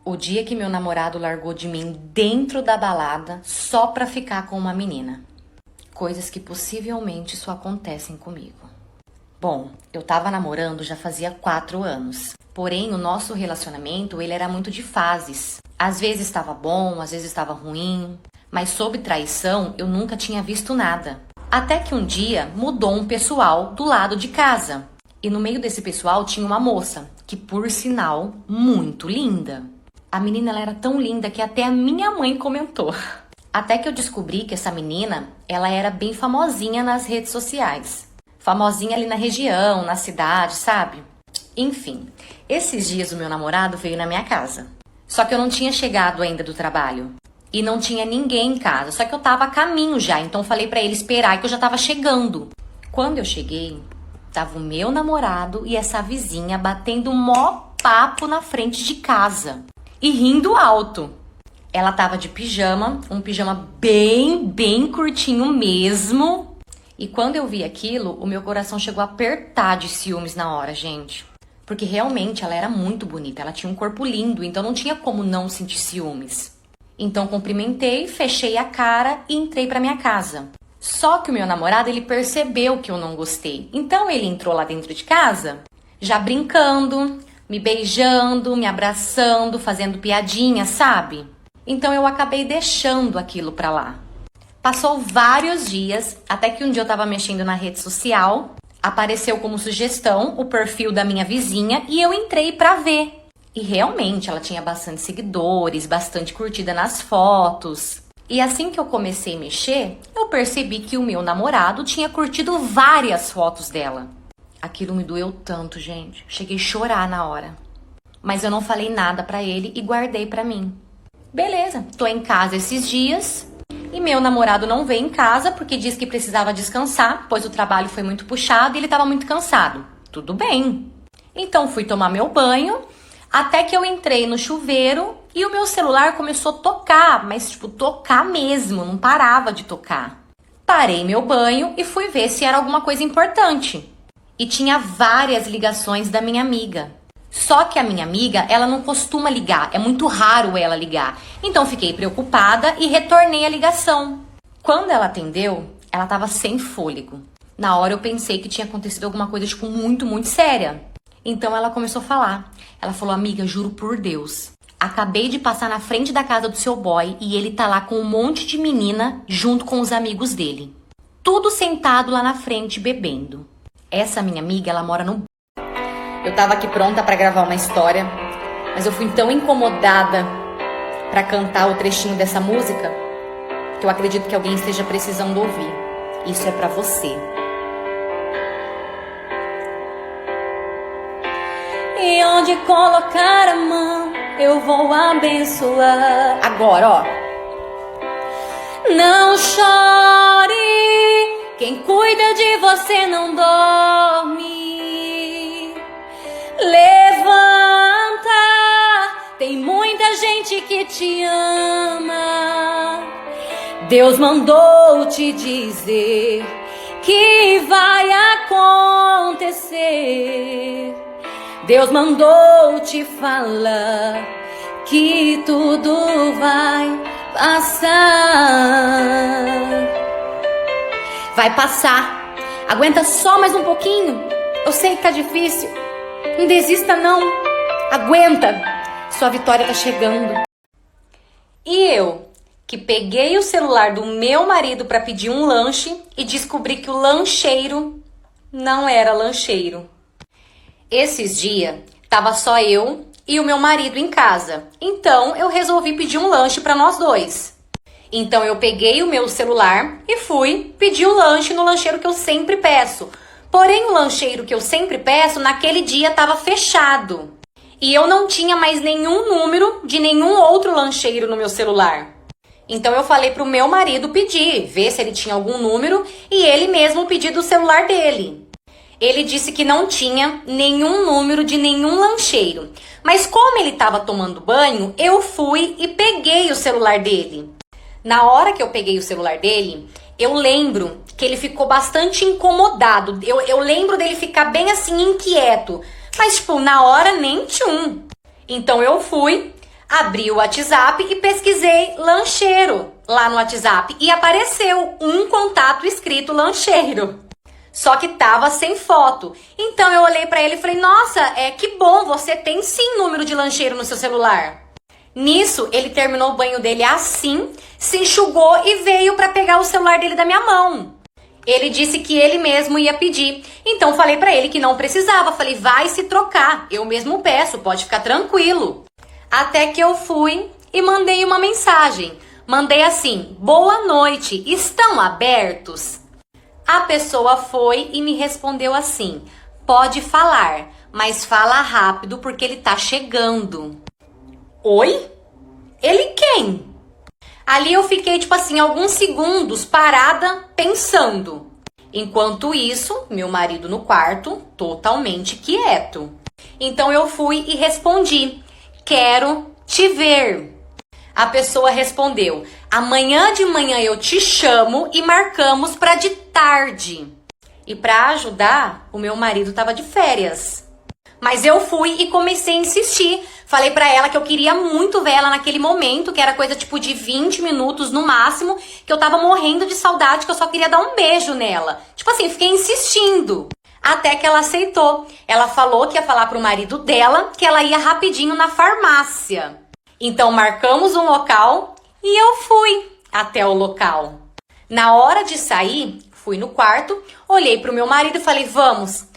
O dia que meu namorado largou de mim dentro da balada só pra ficar com uma menina. Coisas que possivelmente só acontecem comigo. Bom, eu tava namorando já fazia 4 anos. Porém, o nosso relacionamento, ele era muito de fases. Às vezes estava bom, às vezes estava ruim. Mas sobre traição, eu nunca tinha visto nada. Até que um dia mudou um pessoal do lado de casa. E no meio desse pessoal tinha uma moça, que por sinal, muito linda. A menina ela era tão linda que até a minha mãe comentou. Até que eu descobri que essa menina, ela era bem famosinha nas redes sociais. Famosinha ali na região, na cidade, sabe? Enfim, esses dias o meu namorado veio na minha casa. Só que eu não tinha chegado ainda do trabalho. E não tinha ninguém em casa, só que eu tava a caminho já. Então falei pra ele esperar que eu já tava chegando. Quando eu cheguei, tava o meu namorado e essa vizinha batendo mó papo na frente de casa. E rindo alto. Ela tava de pijama, um pijama bem curtinho mesmo. E quando eu vi aquilo, o meu coração chegou a apertar de ciúmes na hora, gente. Porque realmente ela era muito bonita, ela tinha um corpo lindo, então não tinha como não sentir ciúmes. Então cumprimentei, fechei a cara e entrei pra minha casa. Só que o meu namorado, ele percebeu que eu não gostei. Então ele entrou lá dentro de casa, já brincando, me beijando, me abraçando, fazendo piadinha, sabe? Então eu acabei deixando aquilo pra lá. Passou vários dias, até que um dia eu tava mexendo na rede social, apareceu como sugestão o perfil da minha vizinha e eu entrei pra ver. E realmente ela tinha bastante seguidores, bastante curtida nas fotos. E assim que eu comecei a mexer, eu percebi que o meu namorado tinha curtido várias fotos dela. Aquilo me doeu tanto, gente. Cheguei a chorar na hora. Mas eu não falei nada pra ele e guardei pra mim. Beleza, tô em casa esses dias e meu namorado não veio em casa porque disse que precisava descansar, pois o trabalho foi muito puxado e ele tava muito cansado. Tudo bem. Então fui tomar meu banho, até que eu entrei no chuveiro e o meu celular começou a tocar, mas tipo, tocar mesmo, não parava de tocar. Parei meu banho e fui ver se era alguma coisa importante. E tinha várias ligações da minha amiga. Só que a minha amiga, ela não costuma ligar, é muito raro ela ligar. Então fiquei preocupada e retornei a ligação. Quando ela atendeu, ela tava sem fôlego. Na hora eu pensei que tinha acontecido alguma coisa, tipo, muito séria. Então ela começou a falar. Ela falou, amiga, juro por Deus, acabei de passar na frente da casa do seu boy e ele tá lá com um monte de menina junto com os amigos dele. Tudo sentado lá na frente, bebendo. Essa minha amiga, ela mora no... Eu tava aqui pronta pra gravar uma história, mas eu fui tão incomodada pra cantar o trechinho dessa música que eu acredito que alguém esteja precisando ouvir. Isso é pra você. E onde colocar a mão, eu vou abençoar. Agora, ó. Não chore, quem cuida de você não dorme. Levanta, tem muita gente que te ama. Deus mandou te dizer que vai acontecer. Deus mandou te falar que tudo vai passar. Vai passar. Aguenta só mais um pouquinho. Eu sei que tá difícil. Não desista não. Aguenta. Sua vitória tá chegando. E eu, que peguei o celular do meu marido para pedir um lanche e descobri que o lancheiro não era lancheiro. Esses dias, tava só eu e o meu marido em casa. Então, eu resolvi pedir um lanche para nós dois. Então, eu peguei o meu celular e fui pedir o lanche no lancheiro que eu sempre peço. Porém, o lancheiro que eu sempre peço, naquele dia tava fechado. E eu não tinha mais nenhum número de nenhum outro lancheiro no meu celular. Então, eu falei pro meu marido pedir, ver se ele tinha algum número e ele mesmo pedir do celular dele. Ele disse que não tinha nenhum número de nenhum lancheiro. Mas como ele estava tomando banho, eu fui e peguei o celular dele. Na hora que eu peguei o celular dele, eu lembro que ele ficou bastante incomodado. Eu lembro dele ficar bem assim, inquieto. Mas, tipo, na hora nem tchum. Então eu fui, Abri o WhatsApp e pesquisei lancheiro lá no WhatsApp e apareceu um contato escrito lancheiro. Só que tava sem foto. Então eu olhei pra ele e falei: nossa, que bom, você tem sim número de lancheiro no seu celular. Nisso, ele terminou o banho dele assim, se enxugou e veio pra pegar o celular dele da minha mão. Ele disse que ele mesmo ia pedir. Então falei pra ele que não precisava. Falei: vai se trocar, eu mesmo peço, pode ficar tranquilo. Até que eu fui e mandei uma mensagem. Mandei assim: boa noite, estão abertos? A pessoa foi e me respondeu assim: pode falar, mas fala rápido porque ele tá chegando. Oi? Ele quem? Ali eu fiquei, tipo assim, alguns segundos parada pensando. Enquanto isso, meu marido no quarto, totalmente quieto. Então eu fui e respondi: quero te ver. A pessoa respondeu: amanhã de manhã eu te chamo e marcamos para de tarde. E para ajudar, o meu marido estava de férias. Mas eu fui e comecei a insistir. Falei pra ela que eu queria muito ver ela naquele momento, que era coisa tipo de 20 minutos no máximo, que eu tava morrendo de saudade, que eu só queria dar um beijo nela. Tipo assim, fiquei insistindo. Até que ela aceitou. Ela falou que ia falar pro marido dela que ela ia rapidinho na farmácia. Então marcamos um local e eu fui até o local. Na hora de sair, fui no quarto, olhei pro meu marido e falei: vamos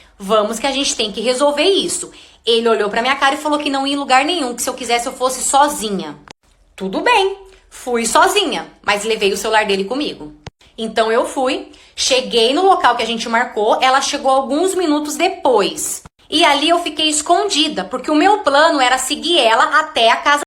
que a gente tem que resolver isso. Ele olhou pra minha cara e falou que não ia em lugar nenhum, que se eu quisesse eu fosse sozinha. Tudo bem, fui sozinha, mas levei o celular dele comigo. Então eu fui, cheguei no local que a gente marcou, ela chegou alguns minutos depois. E ali eu fiquei escondida, porque o meu plano era seguir ela até a casa.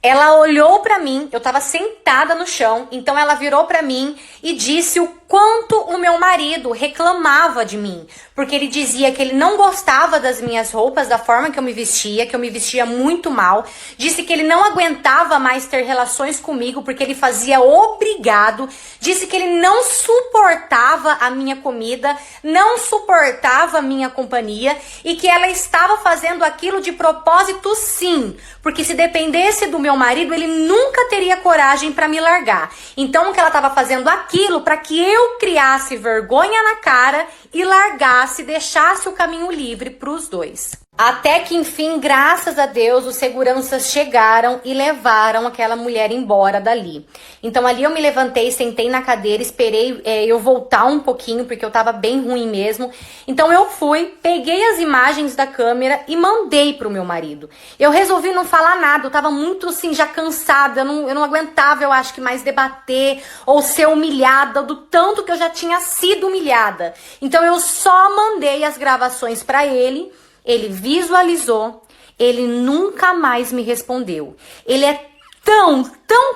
Ela olhou pra mim, eu tava sentada no chão, então ela virou pra mim e disse o quanto o meu marido reclamava de mim, porque ele dizia que ele não gostava das minhas roupas, da forma que eu me vestia muito mal, disse que ele não aguentava mais ter relações comigo porque ele fazia obrigado, disse que ele não suportava a minha comida, não suportava a minha companhia e que ela estava fazendo aquilo de propósito sim, porque se dependesse do meu marido, ele nunca teria coragem para me largar. Então que ela estava fazendo aquilo para que eu criasse vergonha na cara e largasse, deixasse o caminho livre para os dois. Até que, enfim, graças a Deus, os seguranças chegaram e levaram aquela mulher embora dali. Então, ali eu me levantei, sentei na cadeira, esperei eu voltar um pouquinho, porque eu tava bem ruim mesmo. Então, eu fui, peguei as imagens da câmera e mandei pro meu marido. Eu resolvi não falar nada, eu tava muito, assim, já cansada, eu não aguentava, eu acho que mais debater ou ser humilhada do tanto que eu já tinha sido humilhada. Então, eu só mandei as gravações pra ele. Ele visualizou, ele nunca mais me respondeu. Ele é tão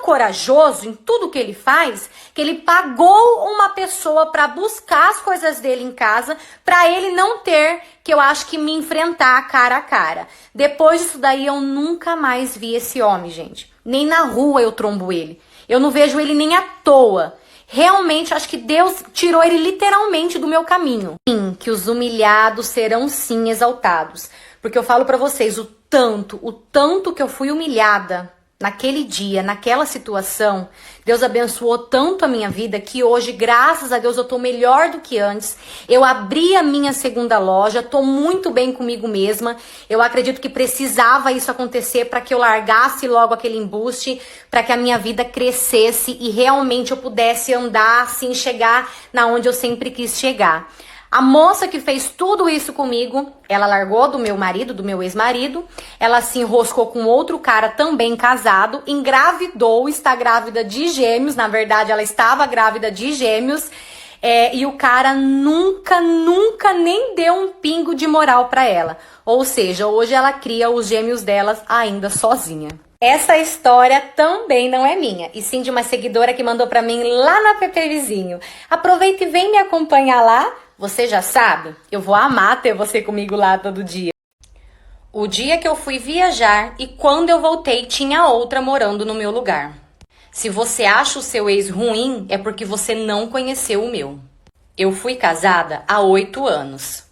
corajoso em tudo que ele faz, que ele pagou uma pessoa para buscar as coisas dele em casa, para ele não ter, que eu acho que me enfrentar cara a cara. Depois disso daí eu nunca mais vi esse homem, gente. Nem na rua eu trombo ele. Eu não vejo ele nem à toa. Realmente, acho que Deus tirou ele literalmente do meu caminho. Sim, que os humilhados serão sim exaltados. Porque eu falo pra vocês, o tanto que eu fui humilhada naquele dia, naquela situação, Deus abençoou tanto a minha vida que hoje, graças a Deus, eu tô melhor do que antes. Eu abri a minha segunda loja, tô muito bem comigo mesma. Eu acredito que precisava isso acontecer para que eu largasse logo aquele embuste, para que a minha vida crescesse e realmente eu pudesse andar assim, chegar na onde eu sempre quis chegar. A moça que fez tudo isso comigo, ela largou do meu marido, do meu ex-marido, ela se enroscou com outro cara também casado, engravidou, está grávida de gêmeos, na verdade ela estava grávida de gêmeos, e o cara nunca nem deu um pingo de moral pra ela. Ou seja, hoje ela cria os gêmeos delas ainda sozinha. Essa história também não é minha, e sim de uma seguidora que mandou pra mim lá na PP Vizinho. Aproveita e vem me acompanhar lá. Você já sabe, eu vou amar ter você comigo lá todo dia. O dia que eu fui viajar e quando eu voltei tinha outra morando no meu lugar. Se você acha o seu ex ruim, é porque você não conheceu o meu. Eu fui casada há 8 anos.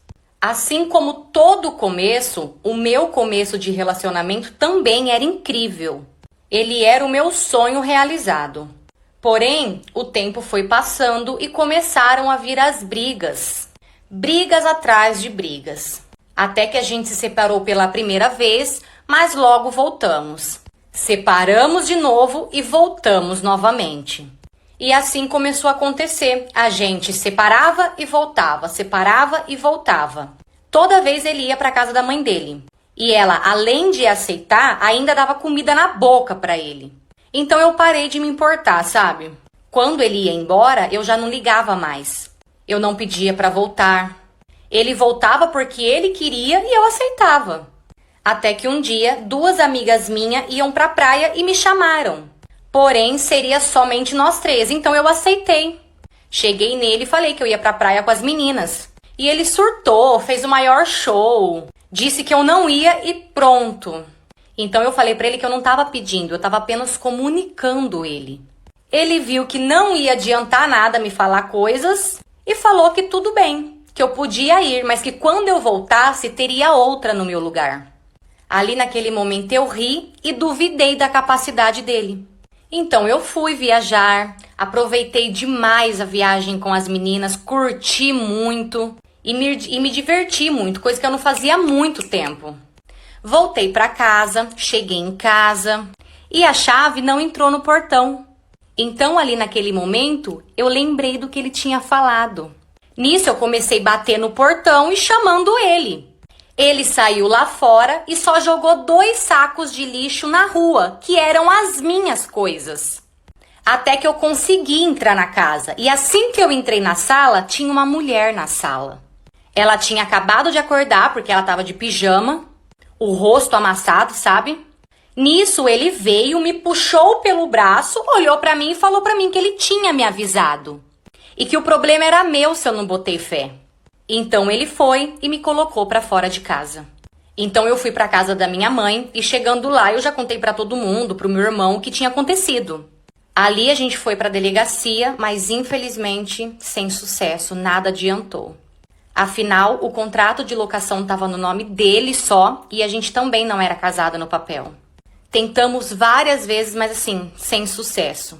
Assim como todo começo, o meu começo de relacionamento também era incrível. Ele era o meu sonho realizado. Porém, o tempo foi passando e começaram a vir as brigas. Brigas atrás de brigas. Até que a gente se separou pela primeira vez, mas logo voltamos. Separamos de novo e voltamos novamente. E assim começou a acontecer. A gente separava e voltava, separava e voltava. Toda vez ele ia para casa da mãe dele. E ela, além de aceitar, ainda dava comida na boca para ele. Então eu parei de me importar, sabe? Quando ele ia embora, eu já não ligava mais. Eu não pedia para voltar. Ele voltava porque ele queria e eu aceitava. Até que um dia, duas amigas minhas iam para a praia e me chamaram. Porém, seria somente nós três, então eu aceitei. Cheguei nele e falei que eu ia pra praia com as meninas. E ele surtou, fez o maior show, disse que eu não ia e pronto. Então eu falei pra ele que eu não tava pedindo, eu tava apenas comunicando ele. Ele viu que não ia adiantar nada me falar coisas e falou que tudo bem, que eu podia ir, mas que quando eu voltasse teria outra no meu lugar. Ali naquele momento eu ri e duvidei da capacidade dele. Então eu fui viajar, aproveitei demais a viagem com as meninas, curti muito e me diverti muito, coisa que eu não fazia há muito tempo. Voltei para casa, cheguei em casa e a chave não entrou no portão. Então ali naquele momento eu lembrei do que ele tinha falado. Nisso eu comecei a bater no portão e chamando ele. Ele saiu lá fora e só jogou 2 sacos de lixo na rua, que eram as minhas coisas. Até que eu consegui entrar na casa. E assim que eu entrei na sala, tinha uma mulher na sala. Ela tinha acabado de acordar, porque ela estava de pijama, o rosto amassado, sabe? Nisso ele veio, me puxou pelo braço, olhou pra mim e falou pra mim que ele tinha me avisado. E que o problema era meu se eu não botei fé. Então ele foi e me colocou pra fora de casa. Então eu fui pra casa da minha mãe e chegando lá eu já contei pra todo mundo, pro meu irmão, o que tinha acontecido. Ali a gente foi pra delegacia, mas infelizmente sem sucesso, nada adiantou. Afinal, o contrato de locação estava no nome dele só e a gente também não era casada no papel. Tentamos várias vezes, mas assim, sem sucesso.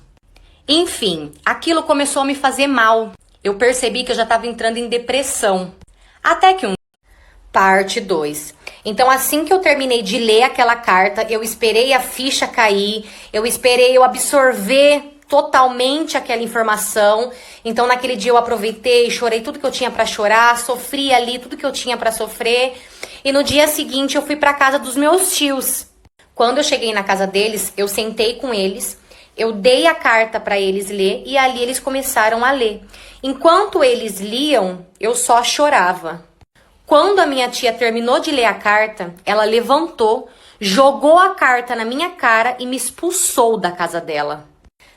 Enfim, aquilo começou a me fazer mal. Eu percebi que eu já estava entrando em depressão. Até que Parte 2. Então, assim que eu terminei de ler aquela carta, eu esperei a ficha cair, eu esperei eu absorver totalmente aquela informação. Então, naquele dia eu aproveitei, chorei tudo que eu tinha para chorar, sofri ali tudo que eu tinha para sofrer. E no dia seguinte eu fui para casa dos meus tios. Quando eu cheguei na casa deles, eu sentei com eles. Eu dei a carta para eles ler e ali eles começaram a ler. Enquanto eles liam, eu só chorava. Quando a minha tia terminou de ler a carta, ela levantou, jogou a carta na minha cara e me expulsou da casa dela.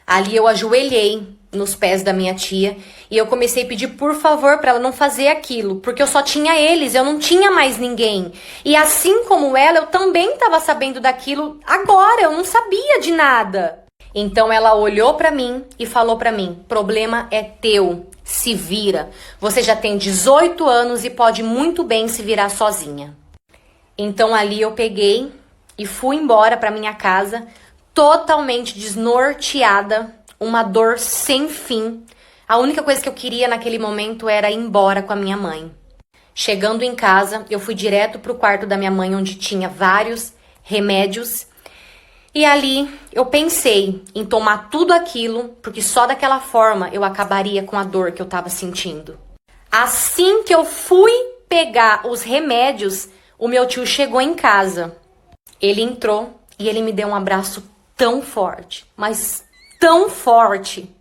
Ali eu ajoelhei nos pés da minha tia e eu comecei a pedir por favor para ela não fazer aquilo, porque eu só tinha eles, eu não tinha mais ninguém. E assim como ela, eu também estava sabendo daquilo agora, eu não sabia de nada. Então ela olhou pra mim e falou pra mim: problema é teu, se vira. Você já tem 18 anos e pode muito bem se virar sozinha. Então ali eu peguei e fui embora pra minha casa, totalmente desnorteada, uma dor sem fim. A única coisa que eu queria naquele momento era ir embora com a minha mãe. Chegando em casa, eu fui direto pro quarto da minha mãe, onde tinha vários remédios. E ali eu pensei em tomar tudo aquilo, porque só daquela forma eu acabaria com a dor que eu estava sentindo. Assim que eu fui pegar os remédios, o meu tio chegou em casa. Ele entrou e ele me deu um abraço tão forte, mas tão forte,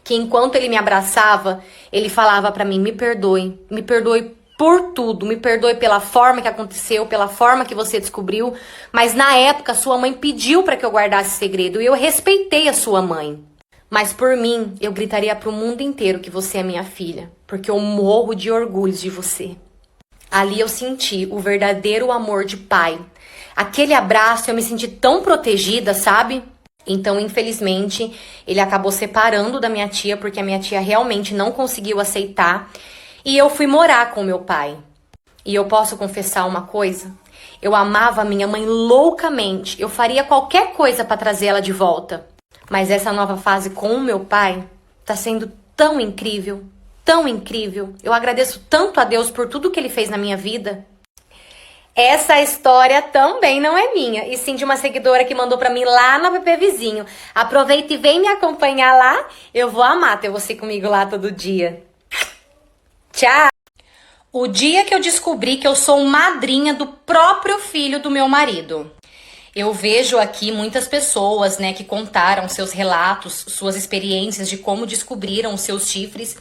que enquanto ele me abraçava, ele falava pra mim: me perdoe por tudo, me perdoe pela forma que aconteceu, pela forma que você descobriu, mas na época sua mãe pediu para que eu guardasse segredo e eu respeitei a sua mãe. Mas por mim, eu gritaria pro mundo inteiro que você é minha filha, porque eu morro de orgulho de você. Ali eu senti o verdadeiro amor de pai. Aquele abraço, eu me senti tão protegida, sabe? Então, infelizmente, ele acabou separando da minha tia, porque a minha tia realmente não conseguiu aceitar. E eu fui morar com meu pai. E eu posso confessar uma coisa? Eu amava minha mãe loucamente. Eu faria qualquer coisa para trazer ela de volta. Mas essa nova fase com o meu pai tá sendo tão incrível, tão incrível. Eu agradeço tanto a Deus por tudo que ele fez na minha vida. Essa história também não é minha, e sim de uma seguidora que mandou pra mim lá no app Vizinho. Aproveita e vem me acompanhar lá. Eu vou amar ter você comigo lá todo dia. Tchau! O dia que eu descobri que eu sou madrinha do próprio filho do meu marido. Eu vejo aqui muitas pessoas, né, que contaram seus relatos, suas experiências de como descobriram os seus chifres.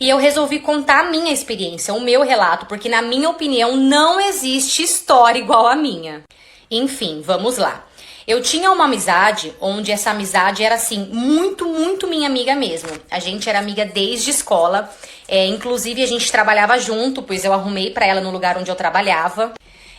E eu resolvi contar a minha experiência, o meu relato, porque na minha opinião não existe história igual a minha. Enfim, vamos lá. Eu tinha uma amizade onde essa amizade era assim, muito, muito minha amiga mesmo. A gente era amiga desde escola, inclusive a gente trabalhava junto, pois eu arrumei pra ela no lugar onde eu trabalhava.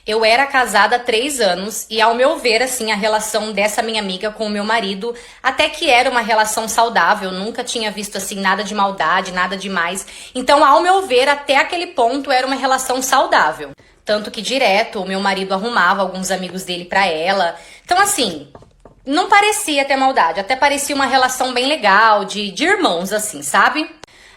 Eu era casada há 3 anos e, ao meu ver, assim, a relação dessa minha amiga com o meu marido até que era uma relação saudável. Nunca tinha visto, assim, nada de maldade, nada demais. Então, ao meu ver, até aquele ponto era uma relação saudável. Tanto que direto o meu marido arrumava alguns amigos dele pra ela. Então, assim, não parecia ter maldade. Até parecia uma relação bem legal, de irmãos, assim, sabe?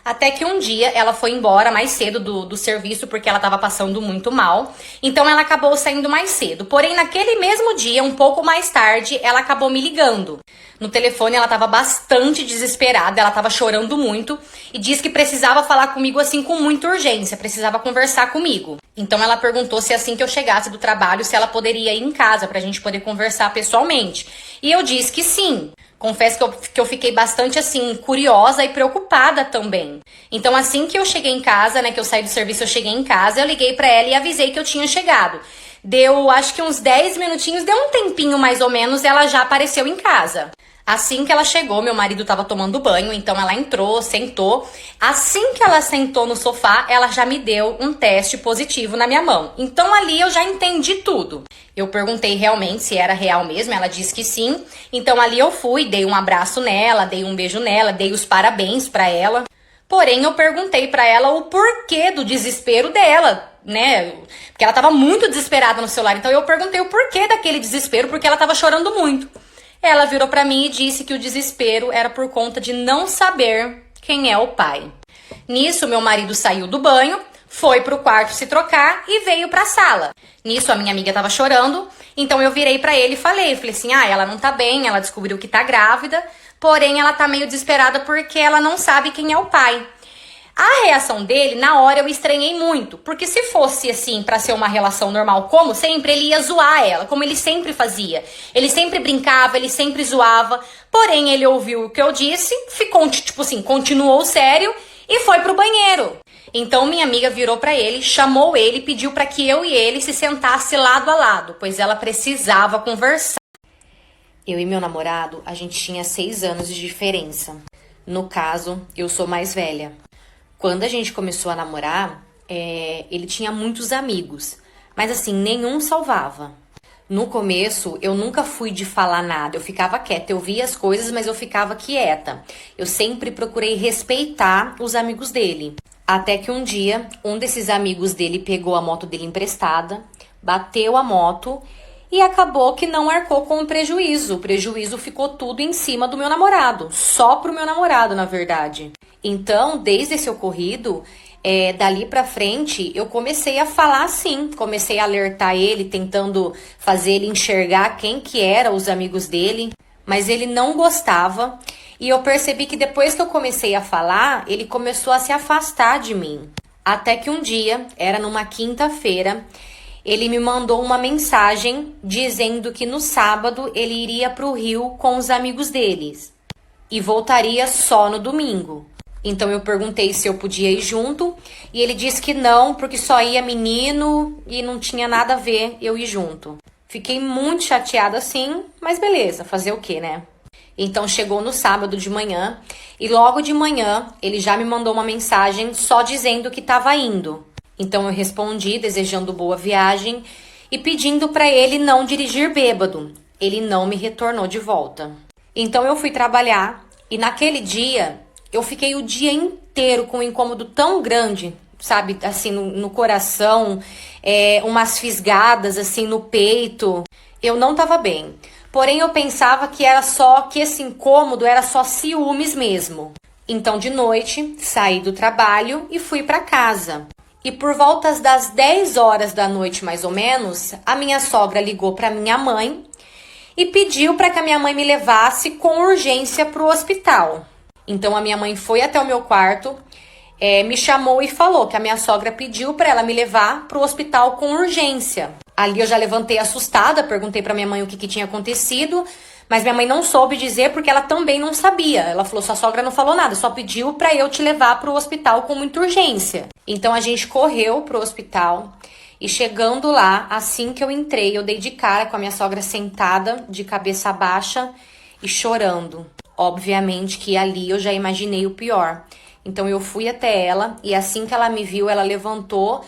Até que um dia ela foi embora mais cedo do serviço porque ela estava passando muito mal. Então ela acabou saindo mais cedo. Porém, naquele mesmo dia, um pouco mais tarde, ela acabou me ligando. No telefone ela estava bastante desesperada, ela estava chorando muito e disse que precisava falar comigo assim com muita urgência, precisava conversar comigo. Então ela perguntou se assim que eu chegasse do trabalho, se ela poderia ir em casa pra gente poder conversar pessoalmente. E eu disse que sim. Confesso que eu fiquei bastante, assim, curiosa e preocupada também. Então, assim que eu cheguei em casa, né, que eu saí do serviço, eu cheguei em casa, eu liguei pra ela e avisei que eu tinha chegado. Deu, acho que uns 10 minutinhos, deu um tempinho mais ou menos, ela já apareceu em casa. Assim que ela chegou, meu marido tava tomando banho, então ela entrou, sentou. Assim que ela sentou no sofá, ela já me deu um teste positivo na minha mão. Então ali eu já entendi tudo. Eu perguntei realmente se era real mesmo, ela disse que sim. Então ali eu fui, dei um abraço nela, dei um beijo nela, dei os parabéns pra ela. Porém, eu perguntei pra ela o porquê do desespero dela, né? Porque ela tava muito desesperada no celular. Então eu perguntei o porquê daquele desespero, porque ela tava chorando muito. Ela virou pra mim e disse que o desespero era por conta de não saber quem é o pai. Nisso, meu marido saiu do banho, foi pro quarto se trocar e veio pra sala. Nisso, a minha amiga tava chorando, então eu virei pra ele e falei assim, ela não tá bem, ela descobriu que tá grávida, porém ela tá meio desesperada porque ela não sabe quem é o pai. A reação dele, na hora, eu estranhei muito. Porque se fosse, assim, pra ser uma relação normal, como sempre, ele ia zoar ela, como ele sempre fazia. Ele sempre brincava, ele sempre zoava. Porém, ele ouviu o que eu disse, ficou, tipo assim, continuou sério e foi pro banheiro. Então, minha amiga virou pra ele, chamou ele e pediu pra que eu e ele se sentasse lado a lado, pois ela precisava conversar. Eu e meu namorado, a gente tinha 6 anos de diferença. No caso, eu sou mais velha. Quando a gente começou a namorar, ele tinha muitos amigos, mas assim, nenhum salvava. No começo, eu nunca fui de falar nada, eu ficava quieta, eu via as coisas, mas eu ficava quieta. Eu sempre procurei respeitar os amigos dele. Até que um dia, um desses amigos dele pegou a moto dele emprestada, bateu a moto e acabou que não arcou com o prejuízo. O prejuízo ficou tudo em cima do meu namorado, só pro meu namorado, na verdade. Então, desde esse ocorrido, dali pra frente, eu comecei a falar assim, comecei a alertar ele, tentando fazer ele enxergar quem que eram os amigos dele, mas ele não gostava, e eu percebi que depois que eu comecei a falar, ele começou a se afastar de mim. Até que um dia, era numa quinta-feira, ele me mandou uma mensagem dizendo que no sábado ele iria pro Rio com os amigos deles e voltaria só no domingo. Então eu perguntei se eu podia ir junto e ele disse que não, porque só ia menino e não tinha nada a ver eu ir junto. Fiquei muito chateada assim, mas beleza, fazer o quê, né? Então chegou no sábado de manhã e logo de manhã ele já me mandou uma mensagem só dizendo que estava indo. Então eu respondi desejando boa viagem e pedindo para ele não dirigir bêbado. Ele não me retornou de volta. Então eu fui trabalhar e naquele dia eu fiquei o dia inteiro com um incômodo tão grande sabe, assim, no coração, umas fisgadas, assim, no peito. Eu não tava bem. Porém, eu pensava que que esse incômodo era só ciúmes mesmo. Então, de noite, saí do trabalho e fui para casa. E por voltas das 10 horas da noite, mais ou menos, a minha sogra ligou para minha mãe e pediu para que a minha mãe me levasse com urgência para o hospital. Então, a minha mãe foi até o meu quarto, me chamou e falou que a minha sogra pediu para ela me levar para o hospital com urgência. Ali eu já levantei assustada, perguntei para minha mãe o que tinha acontecido, mas minha mãe não soube dizer porque ela também não sabia. Ela falou, sua sogra não falou nada, só pediu para eu te levar para o hospital com muita urgência. Então a gente correu pro hospital e chegando lá, assim que eu entrei, eu dei de cara com a minha sogra sentada, de cabeça baixa e chorando. Obviamente que ali eu já imaginei o pior. Então eu fui até ela e assim que ela me viu, ela levantou,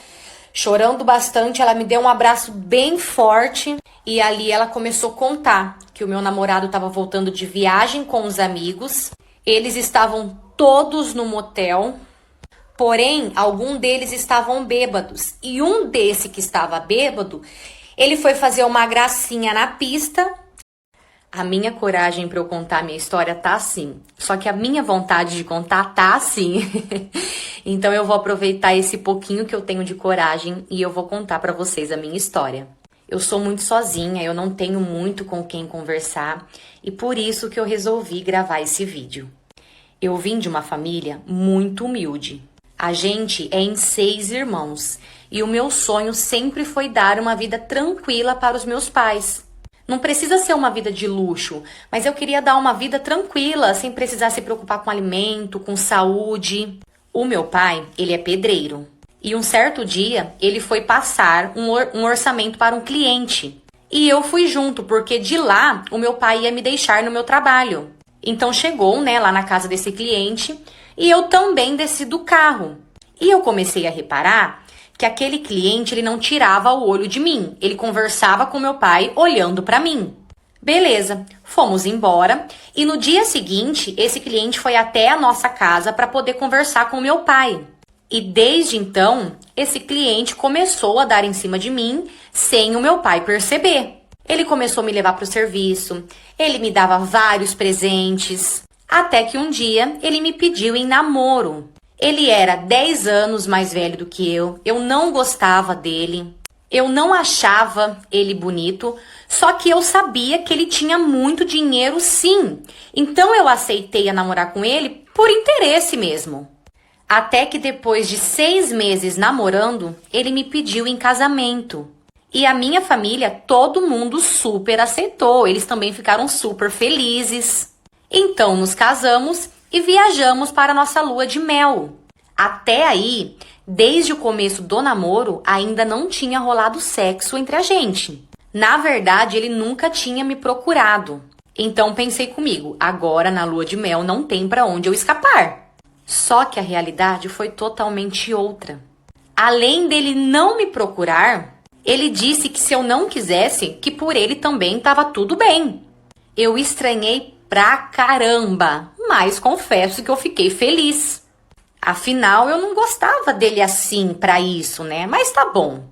chorando bastante, ela me deu um abraço bem forte e ali ela começou a contar que o meu namorado estava voltando de viagem com os amigos. Eles estavam todos no motel, porém, algum deles estavam bêbados. E um desse que estava bêbado, ele foi fazer uma gracinha na pista. A minha coragem para eu contar a minha história tá assim. Só que a minha vontade de contar tá assim. Então eu vou aproveitar esse pouquinho que eu tenho de coragem e eu vou contar para vocês a minha história. Eu sou muito sozinha, eu não tenho muito com quem conversar e por isso que eu resolvi gravar esse vídeo. Eu vim de uma família muito humilde. A gente é em 6 irmãos e o meu sonho sempre foi dar uma vida tranquila para os meus pais. Não precisa ser uma vida de luxo, mas eu queria dar uma vida tranquila, sem precisar se preocupar com alimento, com saúde. O meu pai, ele é pedreiro. E um certo dia, ele foi passar um orçamento para um cliente. E eu fui junto, porque de lá, o meu pai ia me deixar no meu trabalho. Então chegou, né, lá na casa desse cliente, e eu também desci do carro. E eu comecei a reparar que aquele cliente, ele não tirava o olho de mim. Ele conversava com meu pai olhando para mim. Beleza, fomos embora e no dia seguinte, esse cliente foi até a nossa casa para poder conversar com meu pai. E desde então, esse cliente começou a dar em cima de mim sem o meu pai perceber. Ele começou a me levar para o serviço, ele me dava vários presentes, até que um dia ele me pediu em namoro. Ele era 10 anos mais velho do que eu não gostava dele, eu não achava ele bonito, só que eu sabia que ele tinha muito dinheiro sim. Então eu aceitei a namorar com ele por interesse mesmo. Até que depois de 6 meses namorando, ele me pediu em casamento. E a minha família, todo mundo super aceitou, eles também ficaram super felizes. Então nos casamos e viajamos para a nossa lua de mel. Até aí, desde o começo do namoro, ainda não tinha rolado sexo entre a gente. Na verdade, ele nunca tinha me procurado. Então pensei comigo, agora na lua de mel não tem pra onde eu escapar. Só que a realidade foi totalmente outra. Além dele não me procurar, ele disse que se eu não quisesse, que por ele também estava tudo bem. Eu estranhei pra caramba, mas confesso que eu fiquei feliz. Afinal, eu não gostava dele assim pra isso, né? Mas tá bom.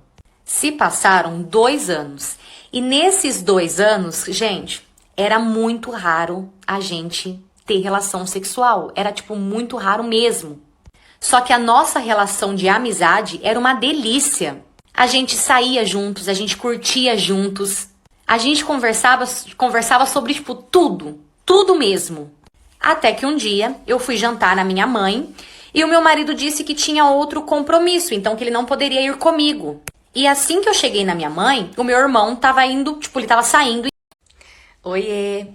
Se passaram 2 anos. E nesses 2 anos, gente, era muito raro a gente ter relação sexual. Era, tipo, muito raro mesmo. Só que a nossa relação de amizade era uma delícia. A gente saía juntos, a gente curtia juntos. A gente conversava sobre, tipo, tudo mesmo. Até que um dia eu fui jantar na minha mãe e o meu marido disse que tinha outro compromisso, então que ele não poderia ir comigo. E assim que eu cheguei na minha mãe, o meu irmão tava indo, tipo, ele tava saindo. Oiê!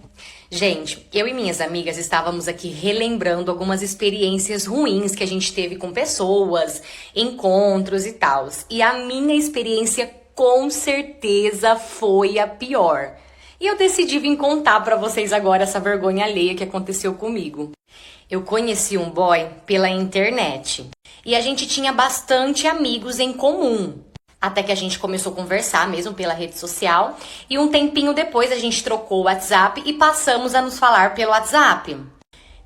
Gente, eu e minhas amigas estávamos aqui relembrando algumas experiências ruins que a gente teve com pessoas, encontros e tal. E a minha experiência com certeza foi a pior. E eu decidi vir contar pra vocês agora essa vergonha alheia que aconteceu comigo. Eu conheci um boy pela internet e a gente tinha bastante amigos em comum. Até que a gente começou a conversar mesmo pela rede social e um tempinho depois a gente trocou o WhatsApp e passamos a nos falar pelo WhatsApp.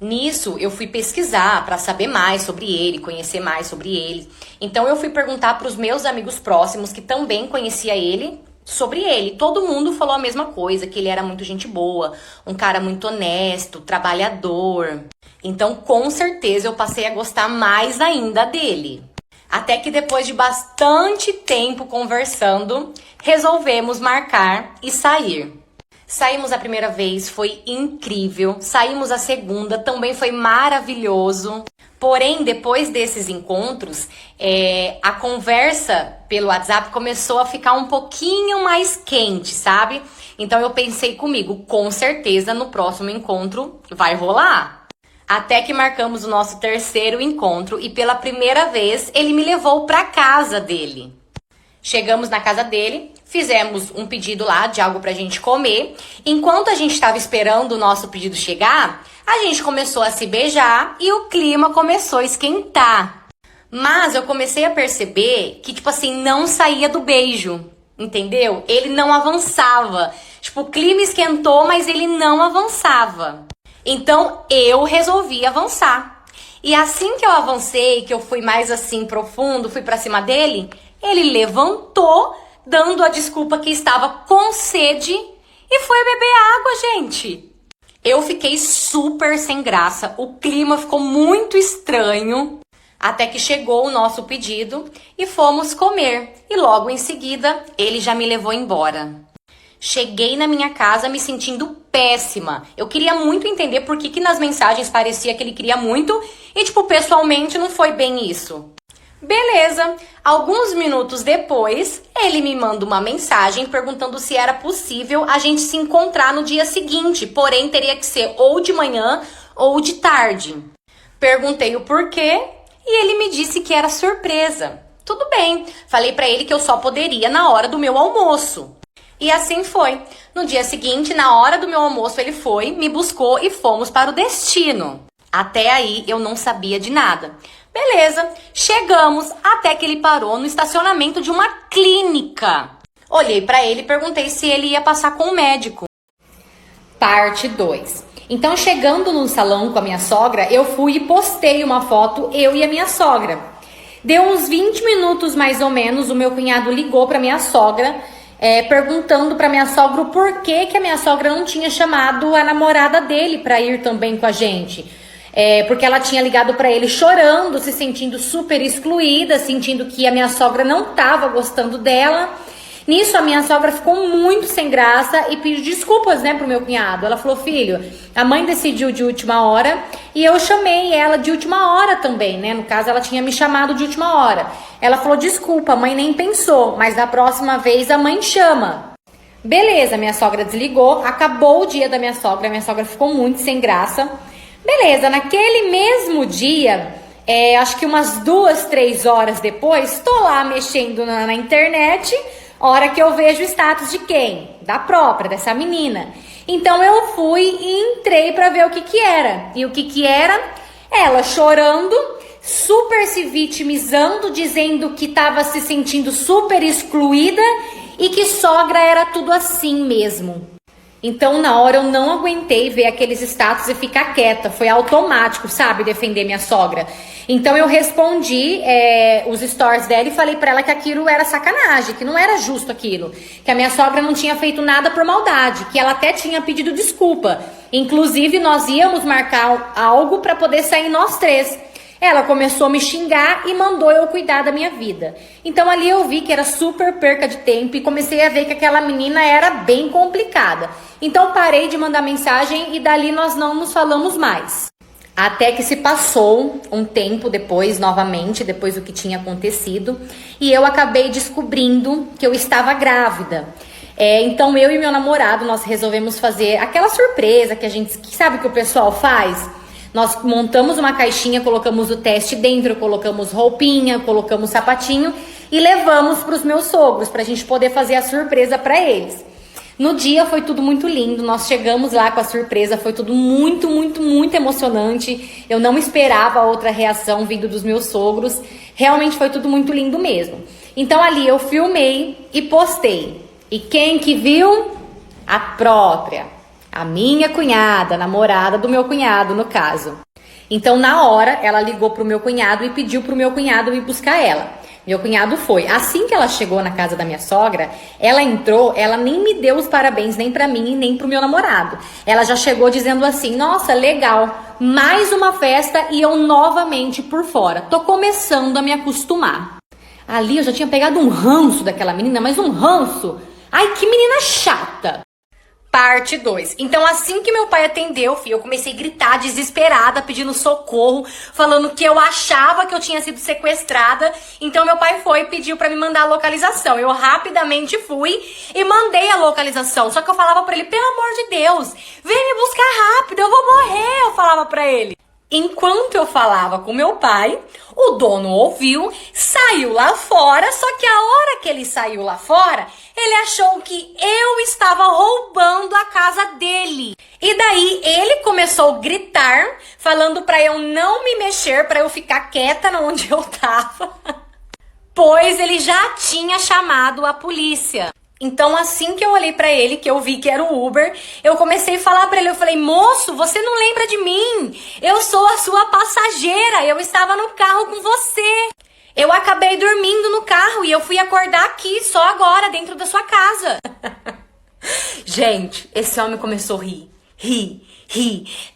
Nisso, eu fui pesquisar para saber mais sobre ele, conhecer mais sobre ele. Então, eu fui perguntar para os meus amigos próximos, que também conhecia ele, sobre ele. Todo mundo falou a mesma coisa, que ele era muito gente boa, um cara muito honesto, trabalhador. Então, com certeza, eu passei a gostar mais ainda dele. Até que depois de bastante tempo conversando, resolvemos marcar e sair. Saímos a primeira vez, foi incrível. Saímos a segunda, também foi maravilhoso. Porém, depois desses encontros, a conversa pelo WhatsApp começou a ficar um pouquinho mais quente, sabe? Então eu pensei comigo, com certeza no próximo encontro vai rolar. Até que marcamos o nosso terceiro encontro e pela primeira vez ele me levou para casa dele. Chegamos na casa dele, fizemos um pedido lá de algo pra gente comer. Enquanto a gente estava esperando o nosso pedido chegar, a gente começou a se beijar e o clima começou a esquentar. Mas eu comecei a perceber que, tipo assim, não saía do beijo, entendeu? Ele não avançava. Tipo, o clima esquentou, mas ele não avançava. Então, eu resolvi avançar. E assim que eu avancei, que eu fui mais assim profundo, fui pra cima dele, ele levantou, dando a desculpa que estava com sede e foi beber água, gente. Eu fiquei super sem graça, o clima ficou muito estranho, até que chegou o nosso pedido e fomos comer. E logo em seguida, ele já me levou embora. Cheguei na minha casa me sentindo péssima. Eu queria muito entender por que nas mensagens parecia que ele queria muito e, tipo, pessoalmente não foi bem isso. Beleza, alguns minutos depois, ele me manda uma mensagem perguntando se era possível a gente se encontrar no dia seguinte, porém teria que ser ou de manhã ou de tarde. Perguntei o porquê e ele me disse que era surpresa. Tudo bem, falei pra ele que eu só poderia na hora do meu almoço. E assim foi. No dia seguinte, na hora do meu almoço, ele foi, me buscou e fomos para o destino. Até aí eu não sabia de nada. Beleza, chegamos até que ele parou no estacionamento de uma clínica. Olhei pra ele e perguntei se ele ia passar com o médico. Parte 2. Então, chegando no salão com a minha sogra, eu fui e postei uma foto, eu e a minha sogra. Deu uns 20 minutos mais ou menos, o meu cunhado ligou pra minha sogra, perguntando pra minha sogra o porquê que a minha sogra não tinha chamado a namorada dele pra ir também com a gente. Porque ela tinha ligado pra ele chorando, se sentindo super excluída, sentindo que a minha sogra não tava gostando dela. Nisso, a minha sogra ficou muito sem graça e pediu desculpas, pro meu cunhado. Ela falou, filho, a mãe decidiu de última hora e eu chamei ela de última hora também, No caso, ela tinha me chamado de última hora. Ela falou, desculpa, a mãe nem pensou, mas da próxima vez a mãe chama. Beleza, minha sogra desligou, acabou o dia da minha sogra ficou muito sem graça. Beleza, naquele mesmo dia, acho que umas 2, 3 horas depois, tô lá mexendo na internet, hora que eu vejo o status de quem? Da própria, dessa menina. Então eu fui e entrei pra ver o que era. E o que era? Ela chorando, super se vitimizando, dizendo que tava se sentindo super excluída e que sogra era tudo assim mesmo. Então, na hora, eu não aguentei ver aqueles status e ficar quieta. Foi automático, sabe? Defender minha sogra. Então, eu respondi os stories dela e falei pra ela que aquilo era sacanagem, que não era justo aquilo. Que a minha sogra não tinha feito nada por maldade, que ela até tinha pedido desculpa. Inclusive, nós íamos marcar algo pra poder sair nós 3. Ela começou a me xingar e mandou eu cuidar da minha vida. Então ali eu vi que era super perca de tempo e comecei a ver que aquela menina era bem complicada. Então parei de mandar mensagem e dali nós não nos falamos mais. Até que se passou um tempo depois, novamente, depois do que tinha acontecido, e eu acabei descobrindo que eu estava grávida. Então eu e meu namorado, nós resolvemos fazer aquela surpresa que sabe que o pessoal faz? Nós montamos uma caixinha, colocamos o teste dentro, colocamos roupinha, colocamos sapatinho e levamos para os meus sogros, para a gente poder fazer a surpresa para eles. No dia foi tudo muito lindo, nós chegamos lá com a surpresa, foi tudo muito, muito, muito emocionante. Eu não esperava outra reação vindo dos meus sogros, realmente foi tudo muito lindo mesmo. Então ali eu filmei e postei. E quem que viu? A A minha cunhada, namorada do meu cunhado, no caso. Então, na hora, ela ligou pro meu cunhado e pediu pro meu cunhado ir buscar ela. Meu cunhado foi. Assim que ela chegou na casa da minha sogra, ela entrou, ela nem me deu os parabéns, nem pra mim, nem pro meu namorado. Ela já chegou dizendo assim, nossa, legal, mais uma festa e eu novamente por fora. Tô começando a me acostumar. Ali eu já tinha pegado um ranço daquela menina, mas um ranço. Ai, que menina chata. Parte 2. Então, assim que meu pai atendeu, filho, eu comecei a gritar desesperada, pedindo socorro, falando que eu achava que eu tinha sido sequestrada. Então, meu pai foi e pediu pra me mandar a localização. Eu rapidamente fui e mandei a localização. Só que eu falava pra ele, pelo amor de Deus, vem me buscar rápido, eu vou morrer, eu falava pra ele. Enquanto eu falava com meu pai, o dono ouviu, saiu lá fora, só que a hora que ele saiu lá fora, ele achou que eu estava roubando a casa dele. E daí ele começou a gritar, falando pra eu não me mexer, pra eu ficar quieta onde eu tava, pois ele já tinha chamado a polícia. Então, assim que eu olhei pra ele, que eu vi que era o Uber, eu comecei a falar pra ele, eu falei, moço, você não lembra de mim? Eu sou a sua passageira, eu estava no carro com você. Eu acabei dormindo no carro e eu fui acordar aqui, só agora, dentro da sua casa. Gente, esse homem começou a rir.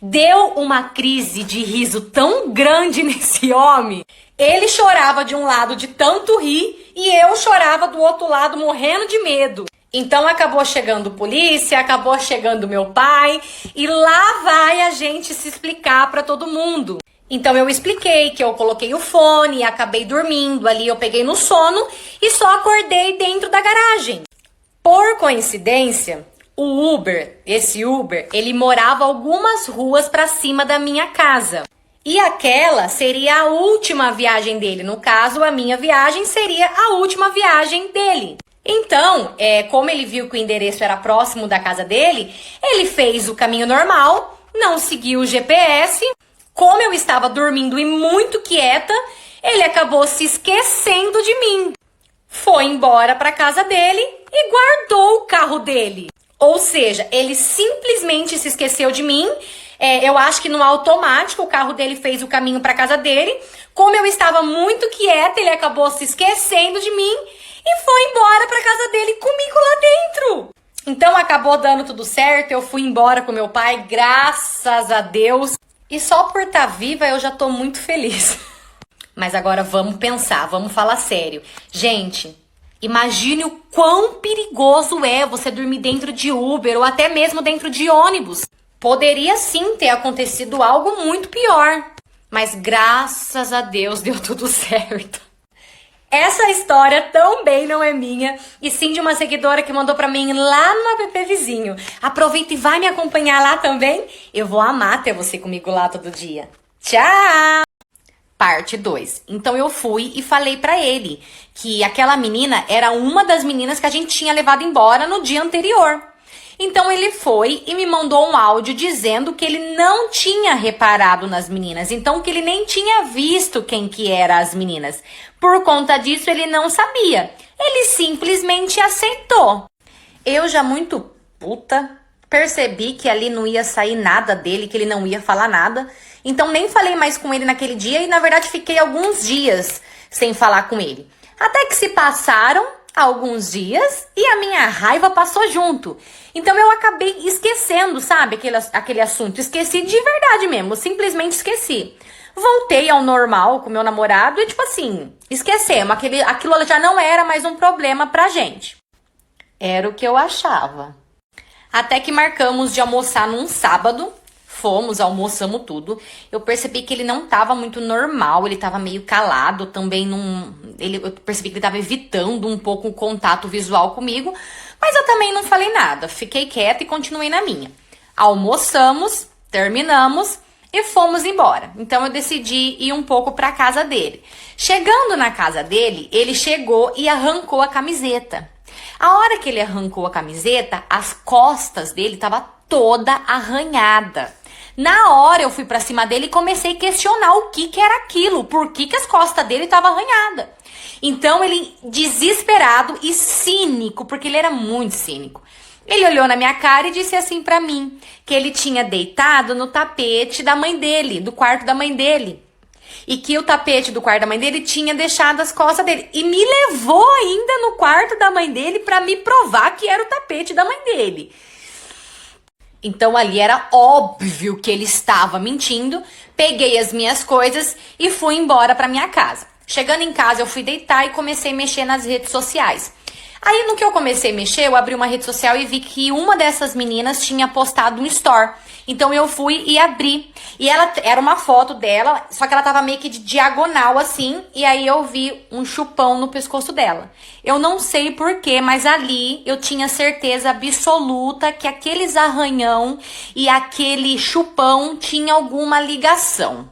Deu uma crise de riso tão grande nesse homem. Ele chorava de um lado de tanto rir e eu chorava do outro lado morrendo de medo. Então acabou chegando polícia, acabou chegando meu pai e lá vai a gente se explicar pra todo mundo. Então eu expliquei que eu coloquei o fone e acabei dormindo ali, eu peguei no sono e só acordei dentro da garagem. Por coincidência, esse Uber, ele morava algumas ruas pra cima da minha casa. E aquela seria a última viagem dele. No caso, a minha viagem seria a última viagem dele. Então, como ele viu que o endereço era próximo da casa dele, ele fez o caminho normal, não seguiu o GPS. Como eu estava dormindo e muito quieta, ele acabou se esquecendo de mim. Foi embora para casa dele e guardou o carro dele. Ou seja, ele simplesmente se esqueceu de mim. Eu acho que no automático o carro dele fez o caminho para casa dele. Como eu estava muito quieta, ele acabou se esquecendo de mim e foi embora para casa dele comigo lá dentro. Então acabou dando tudo certo, eu fui embora com meu pai, graças a Deus. E só por estar viva eu já tô muito feliz. Mas agora vamos pensar, vamos falar sério. Gente, imagine o quão perigoso é você dormir dentro de Uber ou até mesmo dentro de ônibus. Poderia sim ter acontecido algo muito pior, mas graças a Deus deu tudo certo. Essa história também não é minha, e sim de uma seguidora que mandou pra mim lá no app vizinho. Aproveita e vai me acompanhar lá também. Eu vou amar ter você comigo lá todo dia. Tchau! Parte 2. Então eu fui e falei pra ele que aquela menina era uma das meninas que a gente tinha levado embora no dia anterior. Então ele foi e me mandou um áudio dizendo que ele não tinha reparado nas meninas, então que ele nem tinha visto quem que eram as meninas. Por conta disso ele não sabia, ele simplesmente aceitou. Eu já muito puta, percebi que ali não ia sair nada dele, que ele não ia falar nada, então nem falei mais com ele naquele dia e na verdade fiquei alguns dias sem falar com ele. Até que se passaram alguns dias e a minha raiva passou junto. Então eu acabei esquecendo, sabe, aquele assunto. Esqueci de verdade mesmo, simplesmente esqueci. Voltei ao normal com meu namorado e tipo assim, esquecemos. Aquilo já não era mais um problema pra gente. Era o que eu achava. Até que marcamos de almoçar num sábado. Fomos, almoçamos tudo. Eu percebi que ele não tava muito normal, ele tava meio calado, também eu percebi que ele tava evitando um pouco o contato visual comigo, mas eu também não falei nada, fiquei quieta e continuei na minha. Almoçamos, terminamos e fomos embora. Então eu decidi ir um pouco pra casa dele. Chegando na casa dele, ele chegou e arrancou a camiseta. A hora que ele arrancou a camiseta, as costas dele tava toda arranhada. Na hora eu fui pra cima dele e comecei a questionar o que era aquilo, por que as costas dele estavam arranhadas. Então ele, desesperado e cínico, porque ele era muito cínico, Ele olhou na minha cara e disse assim pra mim, que ele tinha deitado no tapete da mãe dele, do quarto da mãe dele. E que o tapete do quarto da mãe dele tinha deixado as costas dele. E me levou ainda no quarto da mãe dele pra me provar que era o tapete da mãe dele. Então ali era óbvio que ele estava mentindo. Peguei as minhas coisas e fui embora pra minha casa. Chegando em casa, eu fui deitar e comecei a mexer nas redes sociais. Aí, no que eu comecei a mexer, eu abri uma rede social e vi que uma dessas meninas tinha postado um story. Então, eu fui e abri. E ela era uma foto dela, só que ela tava meio que de diagonal, assim. E aí, eu vi um chupão no pescoço dela. Eu não sei porquê, mas ali eu tinha certeza absoluta que aqueles arranhão e aquele chupão tinha alguma ligação.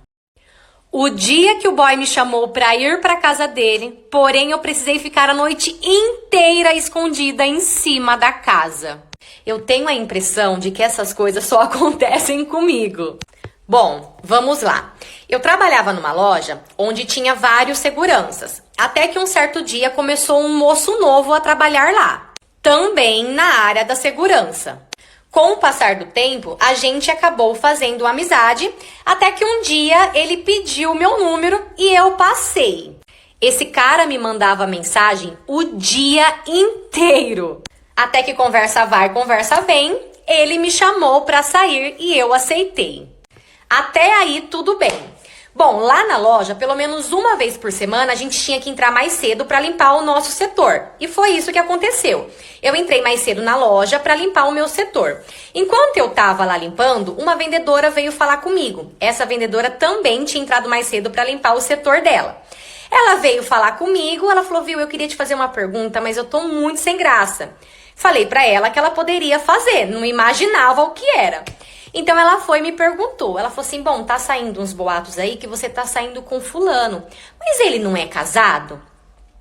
O dia que o boy me chamou pra ir pra casa dele, porém eu precisei ficar a noite inteira escondida em cima da casa. Eu tenho a impressão de que essas coisas só acontecem comigo. Bom, vamos lá. Eu trabalhava numa loja onde tinha vários seguranças. Até que um certo dia começou um moço novo a trabalhar lá. Também na área da segurança. Com o passar do tempo, a gente acabou fazendo amizade, até que um dia ele pediu meu número e eu passei. Esse cara me mandava mensagem o dia inteiro. Até que conversa vai, conversa vem, ele me chamou para sair e eu aceitei. Até aí tudo bem. Bom, lá na loja, pelo menos uma vez por semana, a gente tinha que entrar mais cedo para limpar o nosso setor. E foi isso que aconteceu. Eu entrei mais cedo na loja para limpar o meu setor. Enquanto eu estava lá limpando, uma vendedora veio falar comigo. Essa vendedora também tinha entrado mais cedo para limpar o setor dela. Ela veio falar comigo, ela falou, viu, eu queria te fazer uma pergunta, mas eu tô muito sem graça. Falei para ela que ela poderia fazer, não imaginava o que era. Então ela foi e me perguntou, ela falou assim, bom, tá saindo uns boatos aí que você tá saindo com fulano, mas ele não é casado?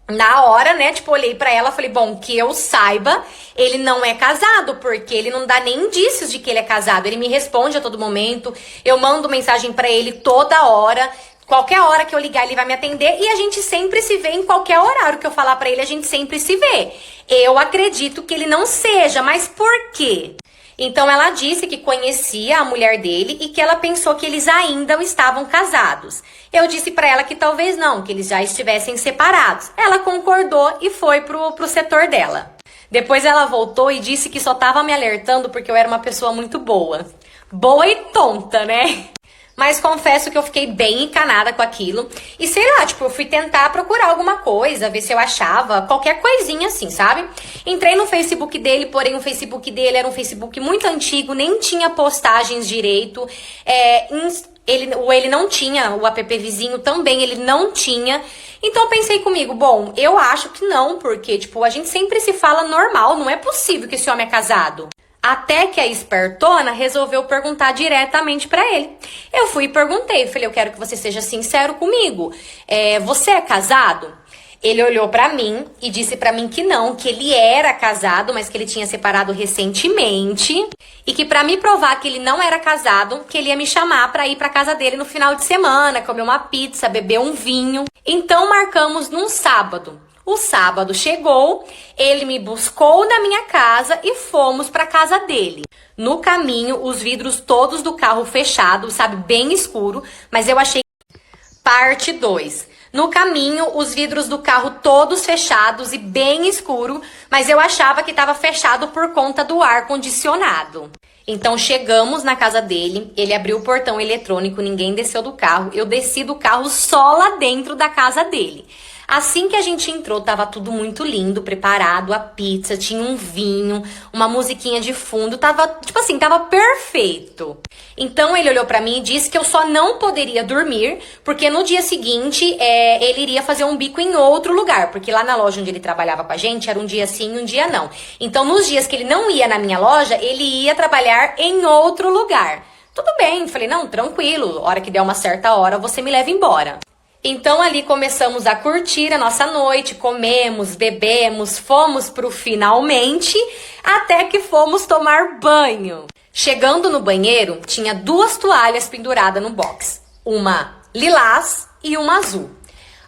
Na hora, né, tipo, olhei pra ela, falei, bom, que eu saiba, ele não é casado, porque ele não dá nem indícios de que ele é casado, ele me responde a todo momento, eu mando mensagem pra ele toda hora, qualquer hora que eu ligar ele vai me atender e a gente sempre se vê em qualquer horário que eu falar pra ele, a gente sempre se vê. Eu acredito que ele não seja, mas por quê? Então ela disse que conhecia a mulher dele e que ela pensou que eles ainda estavam casados. Eu disse pra ela que talvez não, que eles já estivessem separados. Ela concordou e foi pro setor dela. Depois ela voltou e disse que só tava me alertando porque eu era uma pessoa muito boa. Boa e tonta, né? Mas confesso que eu fiquei bem encanada com aquilo. E sei lá, tipo, eu fui tentar procurar alguma coisa, ver se eu achava qualquer coisinha assim, sabe? Entrei no Facebook dele, porém o Facebook dele era um Facebook muito antigo, nem tinha postagens direito. Ele não tinha, o app vizinho também, ele não tinha. Então pensei comigo, bom, eu acho que não, porque, tipo, a gente sempre se fala normal, não é possível que esse homem é casado. Até que a espertona resolveu perguntar diretamente pra ele. Eu fui e perguntei, falei, eu quero que você seja sincero comigo. Você é casado? Ele olhou pra mim e disse pra mim que não, que ele era casado, mas que ele tinha separado recentemente. E que pra me provar que ele não era casado, que ele ia me chamar pra ir pra casa dele no final de semana, comer uma pizza, beber um vinho. Então marcamos num sábado. O sábado chegou, ele me buscou na minha casa e fomos para casa dele. No caminho, os vidros todos do carro fechados, sabe, bem escuro, mas eu achei... Parte 2. No caminho, os vidros do carro todos fechados e bem escuro, mas eu achava que estava fechado por conta do ar-condicionado. Então chegamos na casa dele, ele abriu o portão eletrônico, ninguém desceu do carro, eu desci do carro só lá dentro da casa dele. Assim que a gente entrou, tava tudo muito lindo, preparado, a pizza, tinha um vinho, uma musiquinha de fundo, tava, tipo assim, tava perfeito. Então ele olhou pra mim e disse que eu só não poderia dormir, porque no dia seguinte ele iria fazer um bico em outro lugar, porque lá na loja onde ele trabalhava com a gente era um dia sim e um dia não. Então nos dias que ele não ia na minha loja, ele ia trabalhar em outro lugar. Tudo bem, falei, não, tranquilo, hora que der uma certa hora você me leva embora. Então ali começamos a curtir a nossa noite, comemos, bebemos, fomos pro finalmente, até que fomos tomar banho. Chegando no banheiro, tinha 2 toalhas penduradas no box, uma lilás e uma azul.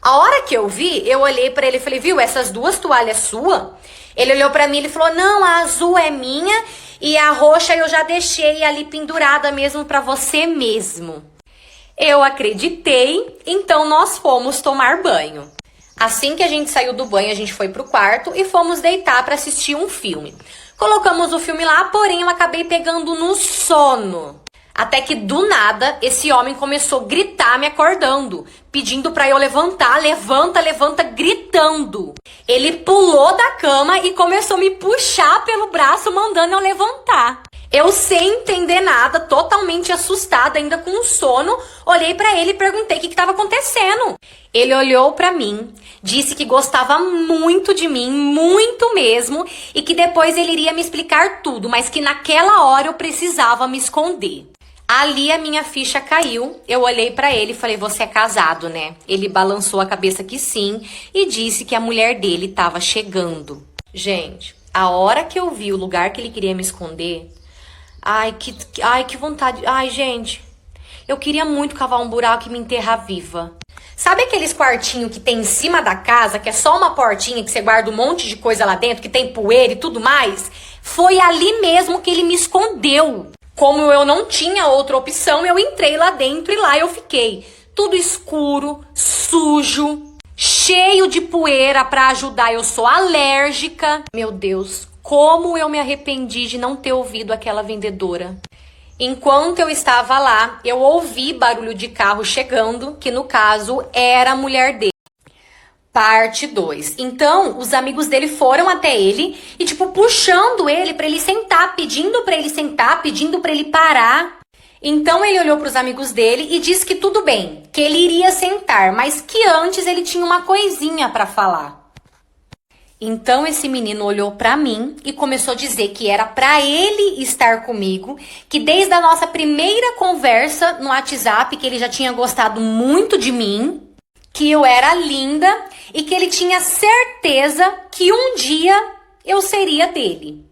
A hora que eu vi, eu olhei pra ele e falei, viu, essas 2 toalhas sua? Ele olhou pra mim e falou, não, a azul é minha e a roxa eu já deixei ali pendurada mesmo pra você mesmo. Eu acreditei, então nós fomos tomar banho. Assim que a gente saiu do banho, a gente foi pro quarto e fomos deitar pra assistir um filme. Colocamos o filme lá, porém eu acabei pegando no sono. Até que do nada, esse homem começou a gritar me acordando, pedindo pra eu levantar, levanta, levanta, gritando. Ele pulou da cama e começou a me puxar pelo braço, mandando eu levantar. Eu, sem entender nada, totalmente assustada, ainda com sono, olhei pra ele e perguntei o que estava acontecendo. Ele olhou pra mim, disse que gostava muito de mim, muito mesmo, e que depois ele iria me explicar tudo, mas que naquela hora eu precisava me esconder. Ali a minha ficha caiu, eu olhei pra ele e falei, você é casado, né? Ele balançou a cabeça que sim e disse que a mulher dele estava chegando. Gente, a hora que eu vi o lugar que ele queria me esconder, ai, que vontade, ai, gente, eu queria muito cavar um buraco e me enterrar viva. Sabe aqueles quartinhos que tem em cima da casa, que é só uma portinha que você guarda um monte de coisa lá dentro, que tem poeira e tudo mais? Foi ali mesmo que ele me escondeu. Como eu não tinha outra opção, eu entrei lá dentro e lá eu fiquei. Tudo escuro, sujo, cheio de poeira pra ajudar. Eu sou alérgica. Meu Deus, como eu me arrependi de não ter ouvido aquela vendedora. Enquanto eu estava lá, eu ouvi barulho de carro chegando, que no caso era a mulher dele. Parte 2. Então, os amigos dele foram até ele e, tipo, puxando ele pra ele sentar, pedindo pra ele sentar, pedindo pra ele parar. Então, ele olhou pros amigos dele e disse que tudo bem, que ele iria sentar, mas que antes ele tinha uma coisinha pra falar. Então, esse menino olhou pra mim e começou a dizer que era pra ele estar comigo, que desde a nossa primeira conversa no WhatsApp, que ele já tinha gostado muito de mim, que eu era linda e que ele tinha certeza que um dia eu seria dele.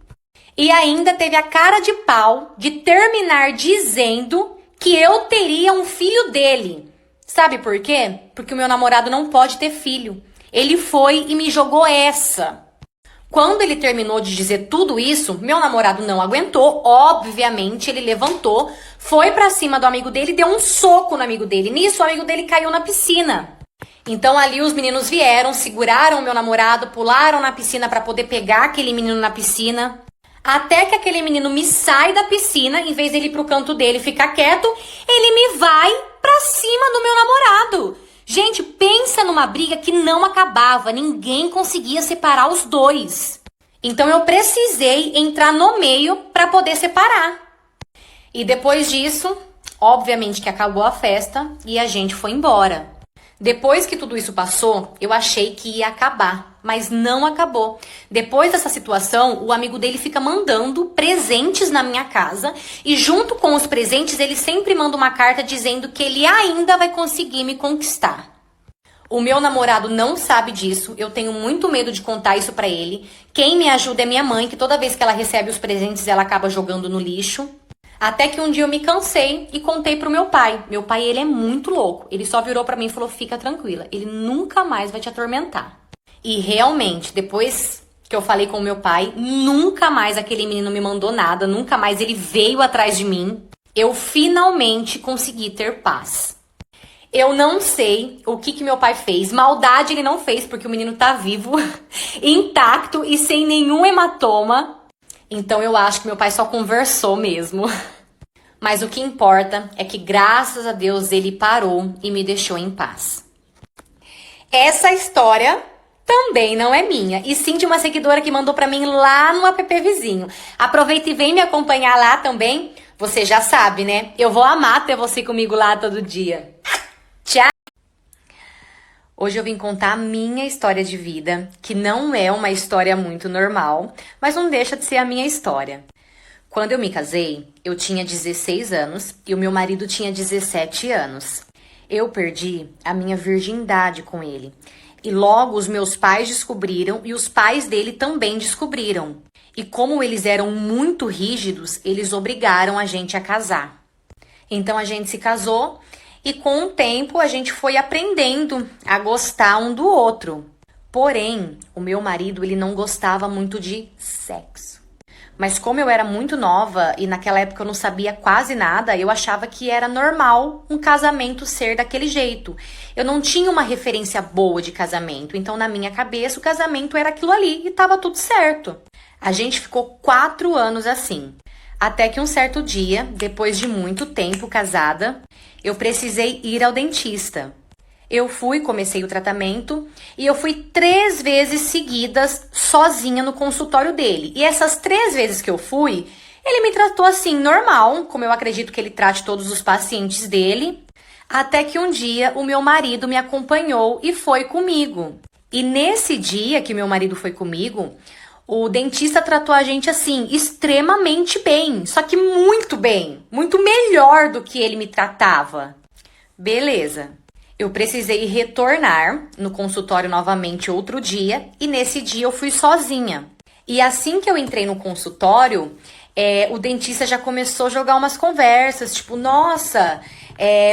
E ainda teve a cara de pau de terminar dizendo que eu teria um filho dele. Sabe por quê? Porque o meu namorado não pode ter filho. Ele foi e me jogou essa. Quando ele terminou de dizer tudo isso, meu namorado não aguentou. Obviamente, ele levantou, foi pra cima do amigo dele e deu um soco no amigo dele. Nisso, o amigo dele caiu na piscina. Então ali os meninos vieram, seguraram meu namorado, pularam na piscina para poder pegar aquele menino na piscina. Até que aquele menino me sai da piscina, em vez dele ir pro canto dele ficar quieto, ele me vai pra cima do meu namorado. Gente, pensa numa briga que não acabava, ninguém conseguia separar os dois. Então eu precisei entrar no meio para poder separar. E depois disso, obviamente que acabou a festa e a gente foi embora. Depois que tudo isso passou, eu achei que ia acabar, mas não acabou. Depois dessa situação, o amigo dele fica mandando presentes na minha casa e junto com os presentes ele sempre manda uma carta dizendo que ele ainda vai conseguir me conquistar. O meu namorado não sabe disso, eu tenho muito medo de contar isso pra ele. Quem me ajuda é minha mãe, que toda vez que ela recebe os presentes ela acaba jogando no lixo. Até que um dia eu me cansei e contei pro meu pai. Meu pai, ele é muito louco. Ele só virou pra mim e falou, fica tranquila, ele nunca mais vai te atormentar. E realmente, depois que eu falei com o meu pai, nunca mais aquele menino me mandou nada, nunca mais ele veio atrás de mim. Eu finalmente consegui ter paz. Eu não sei o que meu pai fez. Maldade ele não fez, porque o menino tá vivo, intacto e sem nenhum hematoma. Então eu acho que meu pai só conversou mesmo. Mas o que importa é que graças a Deus ele parou e me deixou em paz. Essa história também não é minha, e sim de uma seguidora que mandou pra mim lá no app vizinho. Aproveita e vem me acompanhar lá também. Você já sabe, né? Eu vou amar ter você comigo lá todo dia. Tchau! Hoje eu vim contar a minha história de vida, que não é uma história muito normal, mas não deixa de ser a minha história. Quando eu me casei, eu tinha 16 anos e o meu marido tinha 17 anos. Eu perdi a minha virgindade com ele. E logo os meus pais descobriram e os pais dele também descobriram. E como eles eram muito rígidos, eles obrigaram a gente a casar. Então a gente se casou. E com o tempo a gente foi aprendendo a gostar um do outro. Porém, o meu marido, ele não gostava muito de sexo. Mas como eu era muito nova e naquela época eu não sabia quase nada, eu achava que era normal um casamento ser daquele jeito. Eu não tinha uma referência boa de casamento, então na minha cabeça o casamento era aquilo ali e tava tudo certo. A gente ficou 4 anos assim. Até que um certo dia, depois de muito tempo casada, eu precisei ir ao dentista. Eu fui, comecei o tratamento e eu fui 3 vezes seguidas sozinha no consultório dele. E essas 3 vezes que eu fui, ele me tratou assim, normal, como eu acredito que ele trate todos os pacientes dele. Até que um dia o meu marido me acompanhou e foi comigo. E nesse dia que meu marido foi comigo, o dentista tratou a gente assim, extremamente bem, só que muito bem, muito melhor do que ele me tratava. Beleza. Eu precisei retornar no consultório novamente outro dia e nesse dia eu fui sozinha. E assim que eu entrei no consultório, o dentista já começou a jogar umas conversas, tipo, nossa,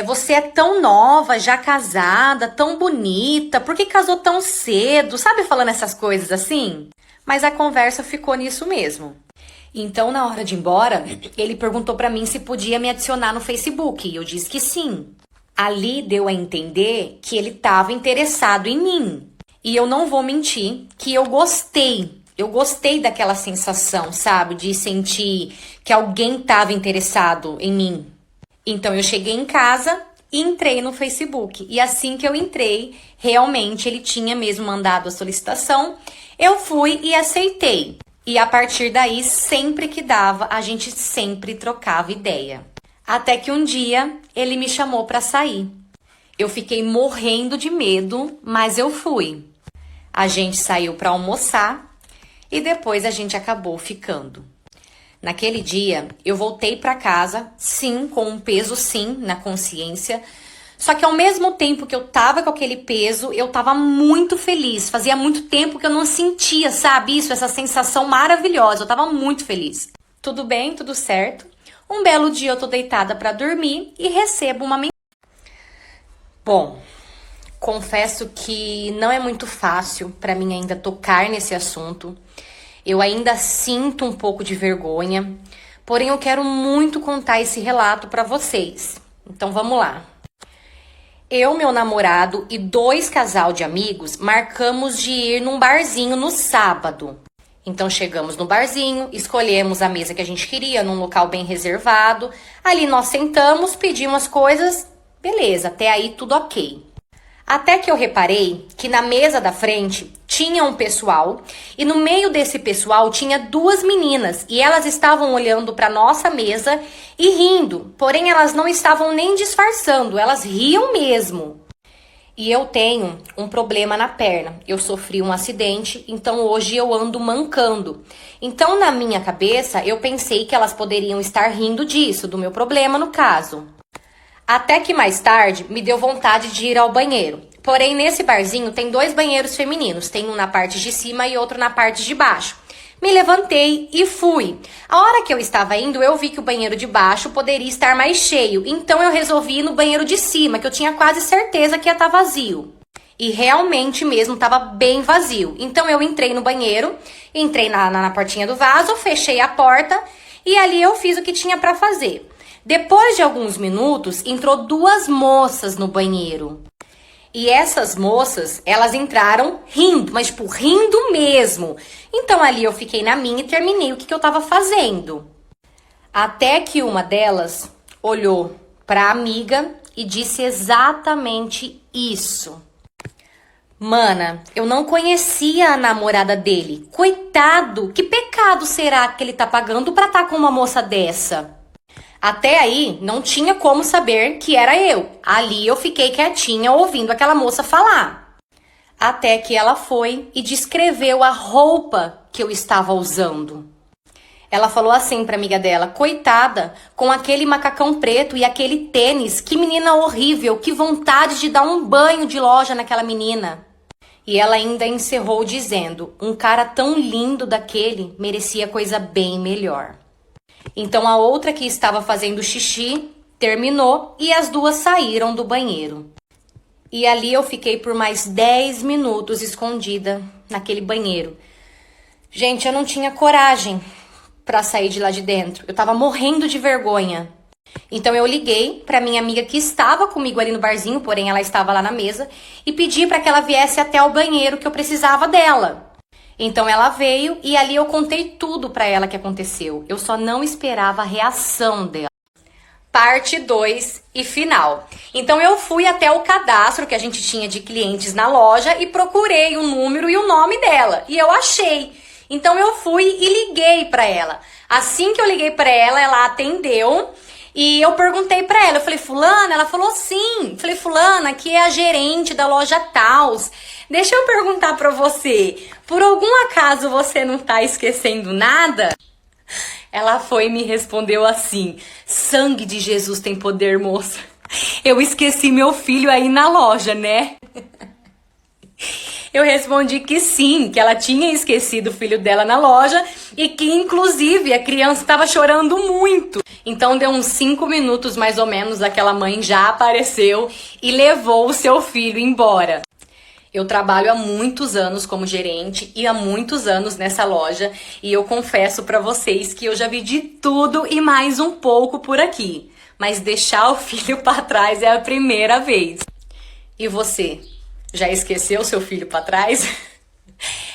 você é tão nova, já casada, tão bonita, por que casou tão cedo? Sabe, falando essas coisas assim? Mas a conversa ficou nisso mesmo. Então, na hora de ir embora, ele perguntou pra mim se podia me adicionar no Facebook e eu disse que sim. Ali deu a entender que ele estava interessado em mim. E eu não vou mentir que eu gostei. Eu gostei daquela sensação, sabe? De sentir que alguém estava interessado em mim. Então eu cheguei em casa e entrei no Facebook. E assim que eu entrei, realmente ele tinha mesmo mandado a solicitação. Eu fui e aceitei. E a partir daí, sempre que dava, a gente sempre trocava ideia. Até que um dia ele me chamou para sair. Eu fiquei morrendo de medo, mas eu fui. A gente saiu para almoçar e depois a gente acabou ficando. Naquele dia, eu voltei para casa, sim, com um peso sim na consciência. Só que ao mesmo tempo que eu tava com aquele peso, eu tava muito feliz. Fazia muito tempo que eu não sentia, sabe, isso, essa sensação maravilhosa. Eu tava muito feliz. Tudo bem, tudo certo. Um belo dia eu tô deitada pra dormir e recebo uma mensagem. Bom, confesso que não é muito fácil pra mim ainda tocar nesse assunto. Eu ainda sinto um pouco de vergonha, porém eu quero muito contar esse relato pra vocês. Então vamos lá. Eu, meu namorado e 2 casal de amigos marcamos de ir num barzinho no sábado. Então chegamos no barzinho, escolhemos a mesa que a gente queria, num local bem reservado. Ali nós sentamos, pedimos as coisas, beleza, até aí tudo ok. Até que eu reparei que na mesa da frente tinha um pessoal e no meio desse pessoal tinha 2 meninas e elas estavam olhando para nossa mesa e rindo, porém elas não estavam nem disfarçando, elas riam mesmo. E eu tenho um problema na perna. Eu sofri um acidente, então hoje eu ando mancando. Então, na minha cabeça, eu pensei que elas poderiam estar rindo disso, do meu problema no caso. Até que mais tarde, me deu vontade de ir ao banheiro. Porém, nesse barzinho tem 2 banheiros femininos. Tem um na parte de cima e outro na parte de baixo. Me levantei e fui. A hora que eu estava indo, eu vi que o banheiro de baixo poderia estar mais cheio. Então eu resolvi ir no banheiro de cima, que eu tinha quase certeza que ia estar vazio. E realmente mesmo estava bem vazio. Então eu entrei no banheiro, entrei na portinha do vaso, fechei a porta e ali eu fiz o que tinha para fazer. Depois de alguns minutos, entrou 2 moças no banheiro. E essas moças, elas entraram rindo, mas tipo, rindo mesmo. Então ali eu fiquei na minha e terminei o que eu tava fazendo. Até que uma delas olhou pra amiga e disse exatamente isso. Mana, eu não conhecia a namorada dele. Coitado, que pecado será que ele tá pagando pra estar com uma moça dessa? Até aí, não tinha como saber que era eu. Ali eu fiquei quietinha ouvindo aquela moça falar. Até que ela foi e descreveu a roupa que eu estava usando. Ela falou assim pra amiga dela, coitada, com aquele macacão preto e aquele tênis, que menina horrível, que vontade de dar um banho de loja naquela menina. E ela ainda encerrou dizendo, um cara tão lindo daquele merecia coisa bem melhor. Então a outra que estava fazendo xixi terminou e as 2 saíram do banheiro. E ali eu fiquei por mais 10 minutos escondida naquele banheiro. Gente, eu não tinha coragem pra sair de lá de dentro. Eu tava morrendo de vergonha. Então eu liguei pra minha amiga que estava comigo ali no barzinho, porém ela estava lá na mesa, e pedi pra que ela viesse até o banheiro que eu precisava dela. Então ela veio e ali eu contei tudo pra ela que aconteceu. Eu só não esperava a reação dela. Parte 2 e final. Então eu fui até o cadastro que a gente tinha de clientes na loja e procurei o número e o nome dela. E eu achei. Então eu fui e liguei pra ela. Assim que eu liguei pra ela, ela atendeu. E eu perguntei pra ela, eu falei, fulana? Ela falou sim. Eu falei, fulana, aqui é a gerente da loja Taus. Deixa eu perguntar pra você, por algum acaso você não tá esquecendo nada? Ela foi e me respondeu assim, sangue de Jesus tem poder, moça. Eu esqueci meu filho aí na loja, né? Eu respondi que sim, que ela tinha esquecido o filho dela na loja e que, inclusive, a criança estava chorando muito. Então, deu uns 5 minutos, mais ou menos, aquela mãe já apareceu e levou o seu filho embora. Eu trabalho há muitos anos como gerente e há muitos anos nessa loja e eu confesso pra vocês que eu já vi de tudo e mais um pouco por aqui. Mas deixar o filho pra trás é a primeira vez. E você? Já esqueceu seu filho pra trás?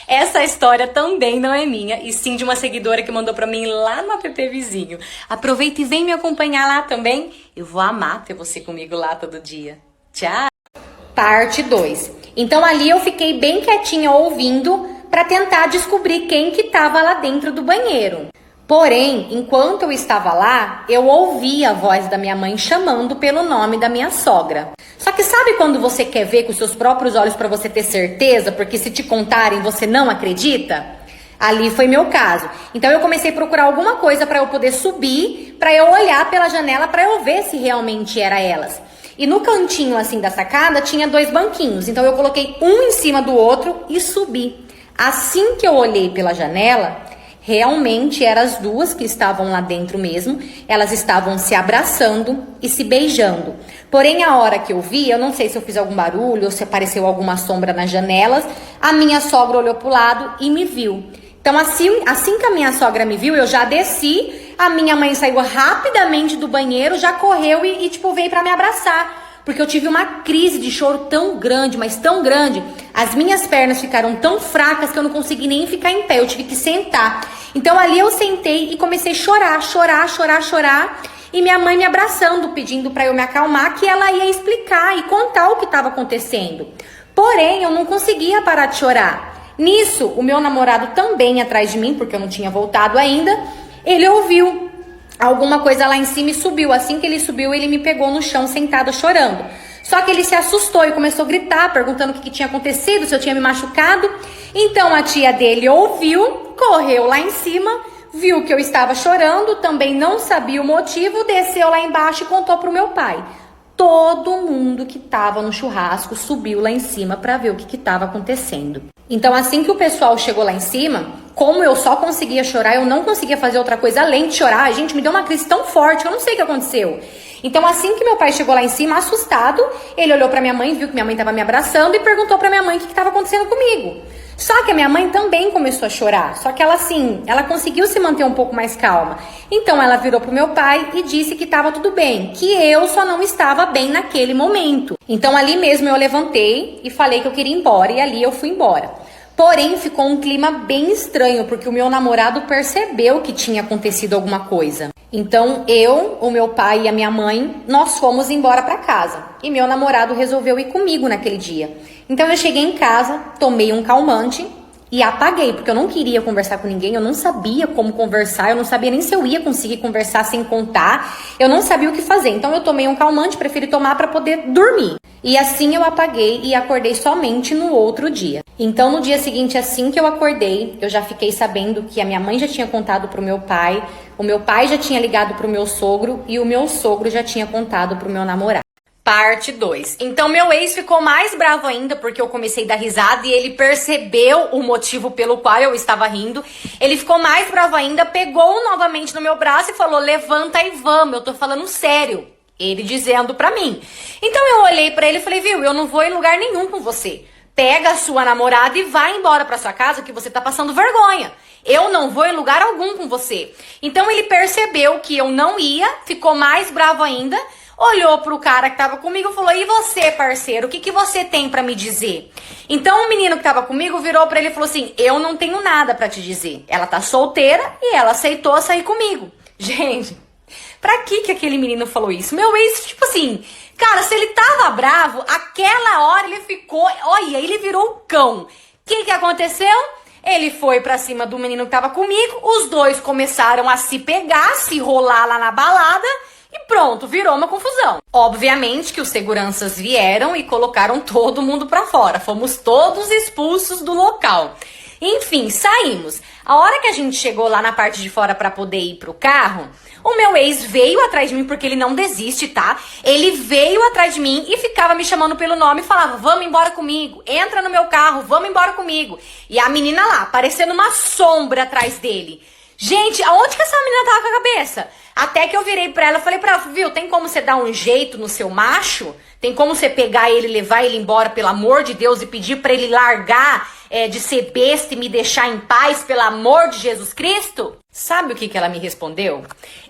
Essa história também não é minha, e sim de uma seguidora que mandou pra mim lá no app vizinho. Aproveita e vem me acompanhar lá também. Eu vou amar ter você comigo lá todo dia. Tchau! Parte 2. Então ali eu fiquei bem quietinha ouvindo pra tentar descobrir quem que tava lá dentro do banheiro. Porém, enquanto eu estava lá, eu ouvi a voz da minha mãe chamando pelo nome da minha sogra. Só que sabe quando você quer ver com seus próprios olhos para você ter certeza, porque se te contarem você não acredita? Ali foi meu caso. Então eu comecei a procurar alguma coisa para eu poder subir, para eu olhar pela janela, para eu ver se realmente era elas. E no cantinho assim da sacada tinha 2 banquinhos. Então eu coloquei um em cima do outro e subi. Assim que eu olhei pela janela, realmente eram as duas que estavam lá dentro mesmo. Elas estavam se abraçando e se beijando. Porém, a hora que eu vi, eu não sei se eu fiz algum barulho ou se apareceu alguma sombra nas janelas, a minha sogra olhou pro lado e me viu. Então, assim que a minha sogra me viu, eu já desci, a minha mãe saiu rapidamente do banheiro, já correu e veio pra me abraçar. Porque eu tive uma crise de choro tão grande, mas tão grande, as minhas pernas ficaram tão fracas que eu não consegui nem ficar em pé, eu tive que sentar. Então ali eu sentei e comecei a chorar, e minha mãe me abraçando, pedindo para eu me acalmar, que ela ia explicar e contar o que estava acontecendo. Porém, eu não conseguia parar de chorar. Nisso, o meu namorado também atrás de mim, porque eu não tinha voltado ainda, ele ouviu alguma coisa lá em cima e subiu. Assim que ele subiu, ele me pegou no chão sentada chorando. Só que ele se assustou e começou a gritar, perguntando o que tinha acontecido, se eu tinha me machucado. Então a tia dele ouviu, correu lá em cima, viu que eu estava chorando, também não sabia o motivo, desceu lá embaixo e contou pro meu pai. Todo mundo que estava no churrasco subiu lá em cima para ver o que estava acontecendo. Então, assim que o pessoal chegou lá em cima, como eu só conseguia chorar, eu não conseguia fazer outra coisa além de chorar. A gente me deu uma crise tão forte que eu não sei o que aconteceu. Então, assim que meu pai chegou lá em cima, assustado, ele olhou pra minha mãe, viu que minha mãe estava me abraçando e perguntou pra minha mãe o que estava acontecendo comigo. Só que a minha mãe também começou a chorar, só que ela conseguiu se manter um pouco mais calma. Então ela virou pro meu pai e disse que estava tudo bem, que eu só não estava bem naquele momento. Então ali mesmo eu levantei e falei que eu queria ir embora, e ali eu fui embora. Porém, ficou um clima bem estranho, porque o meu namorado percebeu que tinha acontecido alguma coisa. Então, eu, o meu pai e a minha mãe, nós fomos embora para casa. E meu namorado resolveu ir comigo naquele dia. Então, eu cheguei em casa, tomei um calmante e apaguei, porque eu não queria conversar com ninguém, eu não sabia como conversar, eu não sabia nem se eu ia conseguir conversar sem contar, eu não sabia o que fazer. Então, eu tomei um calmante, preferi tomar para poder dormir. E assim eu apaguei e acordei somente no outro dia. Então, no dia seguinte, assim que eu acordei, eu já fiquei sabendo que a minha mãe já tinha contado pro meu pai, o meu pai já tinha ligado pro meu sogro e o meu sogro já tinha contado pro meu namorado. Parte 2. Então, meu ex ficou mais bravo ainda porque eu comecei a dar risada e ele percebeu o motivo pelo qual eu estava rindo. Ele ficou mais bravo ainda, pegou novamente no meu braço e falou, levanta e vamos, eu tô falando sério. Ele dizendo pra mim. Então eu olhei pra ele e falei, viu, eu não vou em lugar nenhum com você. Pega a sua namorada e vai embora pra sua casa que você tá passando vergonha. Eu não vou em lugar algum com você. Então ele percebeu que eu não ia, ficou mais bravo ainda, olhou pro cara que tava comigo e falou, e você, parceiro, o que você tem pra me dizer? Então o menino que tava comigo virou pra ele e falou assim, eu não tenho nada pra te dizer. Ela tá solteira e ela aceitou sair comigo. Gente, pra que aquele menino falou isso? Meu ex, tipo assim, cara, se ele tava bravo, aquela hora ele ficou, olha, ele virou o cão. O que aconteceu? Ele foi pra cima do menino que tava comigo, os dois começaram a se pegar, se rolar lá na balada e pronto, virou uma confusão. Obviamente que os seguranças vieram e colocaram todo mundo pra fora, fomos todos expulsos do local. Enfim, saímos. A hora que a gente chegou lá na parte de fora pra poder ir pro carro, o meu ex veio atrás de mim, porque ele não desiste, tá? Ele veio atrás de mim e ficava me chamando pelo nome e falava, vamos embora comigo, entra no meu carro, vamos embora comigo. E a menina lá, parecendo uma sombra atrás dele. Gente, aonde que essa menina tava com a cabeça? Até que eu virei pra ela e falei pra ela, viu, tem como você dar um jeito no seu macho? Tem como você pegar ele, levar ele embora, pelo amor de Deus, e pedir pra ele largar de ser besta e me deixar em paz, pelo amor de Jesus Cristo? Sabe o que ela me respondeu?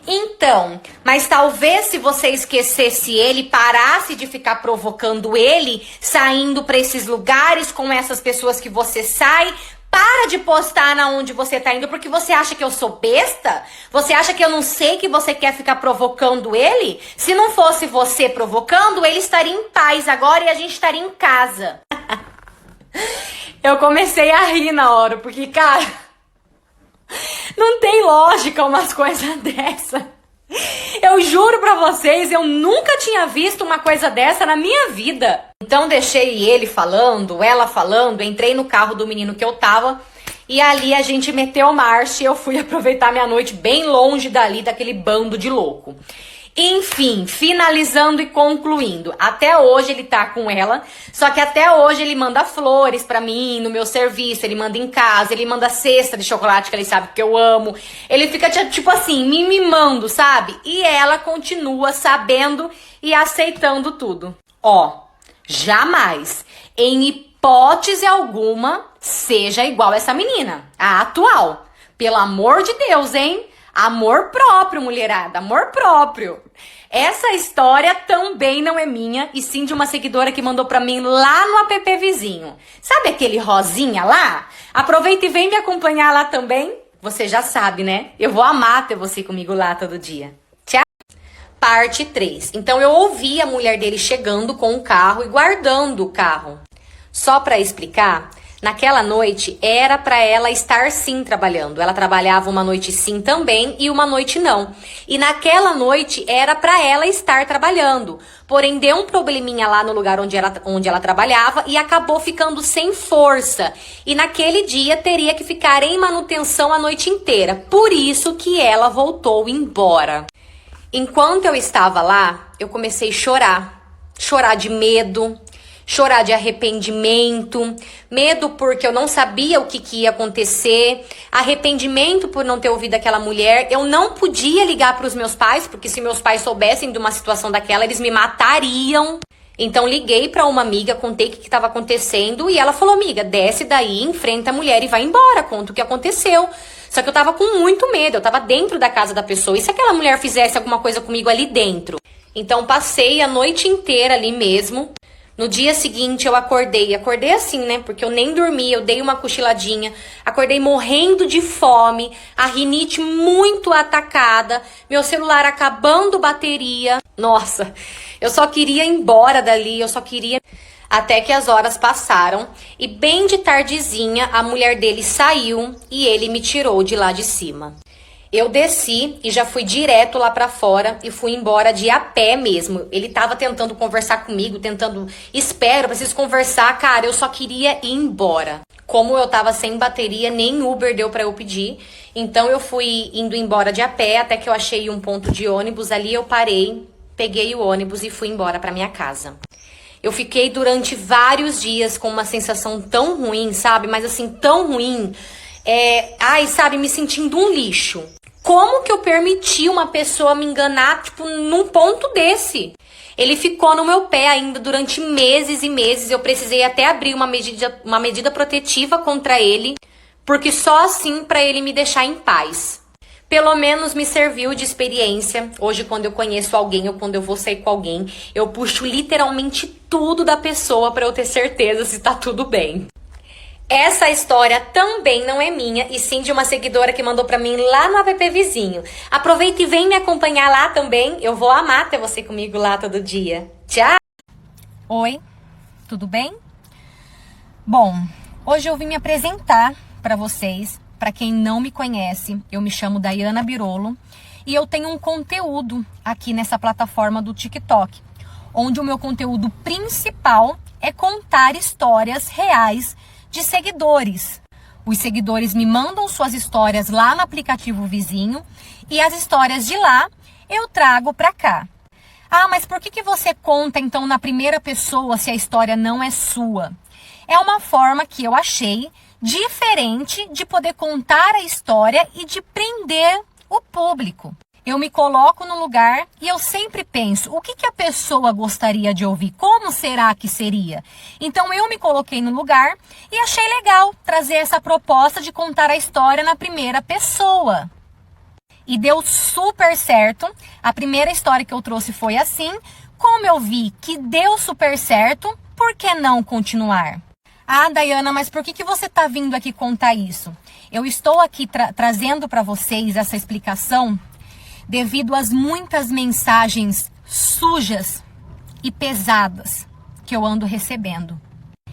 Então, mas talvez se você esquecesse ele, parasse de ficar provocando ele, saindo pra esses lugares com essas pessoas que você sai, para de postar na onde você tá indo, porque você acha que eu sou besta? Você acha que eu não sei que você quer ficar provocando ele? Se não fosse você provocando, ele estaria em paz agora e a gente estaria em casa. Eu comecei a rir na hora, porque, cara, não tem lógica umas coisas dessa. Eu juro pra vocês, eu nunca tinha visto uma coisa dessa na minha vida. Então deixei ele falando, ela falando, entrei no carro do menino que eu tava e ali a gente meteu marcha e eu fui aproveitar minha noite bem longe dali, daquele bando de louco. Enfim, finalizando e concluindo, até hoje ele tá com ela, só que até hoje ele manda flores pra mim, no meu serviço, ele manda em casa, ele manda cesta de chocolate que ele sabe que eu amo, ele fica tipo assim, me mimando, sabe? E ela continua sabendo e aceitando tudo. Ó, jamais, em hipótese alguma, seja igual essa menina, a atual. Pelo amor de Deus, hein? Amor próprio, mulherada, amor próprio. Essa história também não é minha, e sim de uma seguidora que mandou pra mim lá no app vizinho. Sabe aquele rosinha lá? Aproveita e vem me acompanhar lá também. Você já sabe, né? Eu vou amar ter você comigo lá todo dia. Tchau! Parte 3. Então eu ouvi a mulher dele chegando com o carro e guardando o carro. Só pra explicar... Naquela noite, era pra ela estar sim trabalhando. Ela trabalhava uma noite sim também e uma noite não. E naquela noite, era pra ela estar trabalhando. Porém, deu um probleminha lá no lugar onde ela trabalhava e acabou ficando sem força. E naquele dia, teria que ficar em manutenção a noite inteira. Por isso que ela voltou embora. Enquanto eu estava lá, eu comecei a chorar. Chorar de medo. Chorar de arrependimento, medo porque eu não sabia o que ia acontecer, arrependimento por não ter ouvido aquela mulher. Eu não podia ligar para os meus pais, porque se meus pais soubessem de uma situação daquela, eles me matariam. Então liguei para uma amiga, contei o que estava acontecendo e ela falou, amiga, desce daí, enfrenta a mulher e vai embora, conta o que aconteceu. Só que eu tava com muito medo, eu tava dentro da casa da pessoa, e se aquela mulher fizesse alguma coisa comigo ali dentro? Então passei a noite inteira ali mesmo. No dia seguinte eu acordei assim, né, porque eu nem dormi, eu dei uma cochiladinha, acordei morrendo de fome, a rinite muito atacada, meu celular acabando bateria, nossa, eu só queria ir embora dali, eu só queria... Até que as horas passaram e bem de tardezinha a mulher dele saiu e ele me tirou de lá de cima. Eu desci e já fui direto lá pra fora e fui embora de a pé mesmo. Ele tava tentando conversar comigo, preciso conversar, cara, eu só queria ir embora. Como eu tava sem bateria, nem Uber deu pra eu pedir, então eu fui indo embora de a pé até que eu achei um ponto de ônibus, ali eu parei, peguei o ônibus e fui embora pra minha casa. Eu fiquei durante vários dias com uma sensação tão ruim, sabe? Mas assim, tão ruim, sabe, me sentindo um lixo. Como que eu permiti uma pessoa me enganar, tipo, num ponto desse? Ele ficou no meu pé ainda durante meses e meses. Eu precisei até abrir uma medida protetiva contra ele, porque só assim para ele me deixar em paz. Pelo menos me serviu de experiência. Hoje, quando eu conheço alguém ou quando eu vou sair com alguém, eu puxo literalmente tudo da pessoa para eu ter certeza se tá tudo bem. Essa história também não é minha, e sim de uma seguidora que mandou pra mim lá no app Vizinho. Aproveita e vem me acompanhar lá também. Eu vou amar ter você comigo lá todo dia. Tchau! Oi, tudo bem? Bom, hoje eu vim me apresentar pra vocês. Pra quem não me conhece, eu me chamo Daiana Birolo e eu tenho um conteúdo aqui nessa plataforma do TikTok, onde o meu conteúdo principal é contar histórias reais de seguidores. Os seguidores me mandam suas histórias lá no aplicativo Vizinho e as histórias de lá eu trago para cá. Ah, mas por que você conta então na primeira pessoa se a história não é sua? É uma forma que eu achei diferente de poder contar a história e de prender o público. Eu me coloco no lugar e eu sempre penso, o que a pessoa gostaria de ouvir? Como será que seria? Então eu me coloquei no lugar e achei legal trazer essa proposta de contar a história na primeira pessoa. E deu super certo. A primeira história que eu trouxe foi assim. Como eu vi que deu super certo, por que não continuar? Ah, Daiana, mas por que você está vindo aqui contar isso? Eu estou aqui trazendo para vocês essa explicação devido às muitas mensagens sujas e pesadas que eu ando recebendo.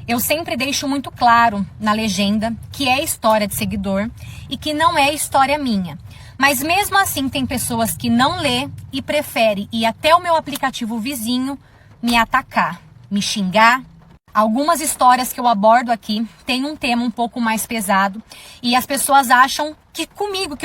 Eu sempre deixo muito claro na legenda que é história de seguidor e que não é história minha. Mas mesmo assim tem pessoas que não lê e prefere ir até o meu aplicativo Vizinho me atacar, me xingar. Algumas histórias que eu abordo aqui têm um tema um pouco mais pesado e as pessoas acham que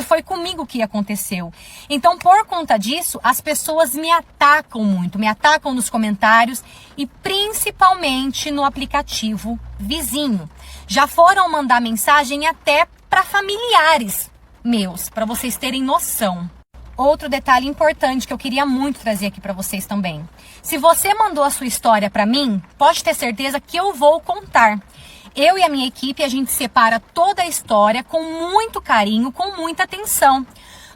foi comigo que aconteceu. Então, por conta disso, as pessoas me atacam muito, me atacam nos comentários e principalmente no aplicativo Vizinho. Já foram mandar mensagem até para familiares meus, para vocês terem noção. Outro detalhe importante que eu queria muito trazer aqui para vocês também. Se você mandou a sua história para mim, pode ter certeza que eu vou contar. Eu e a minha equipe, a gente separa toda a história com muito carinho, com muita atenção.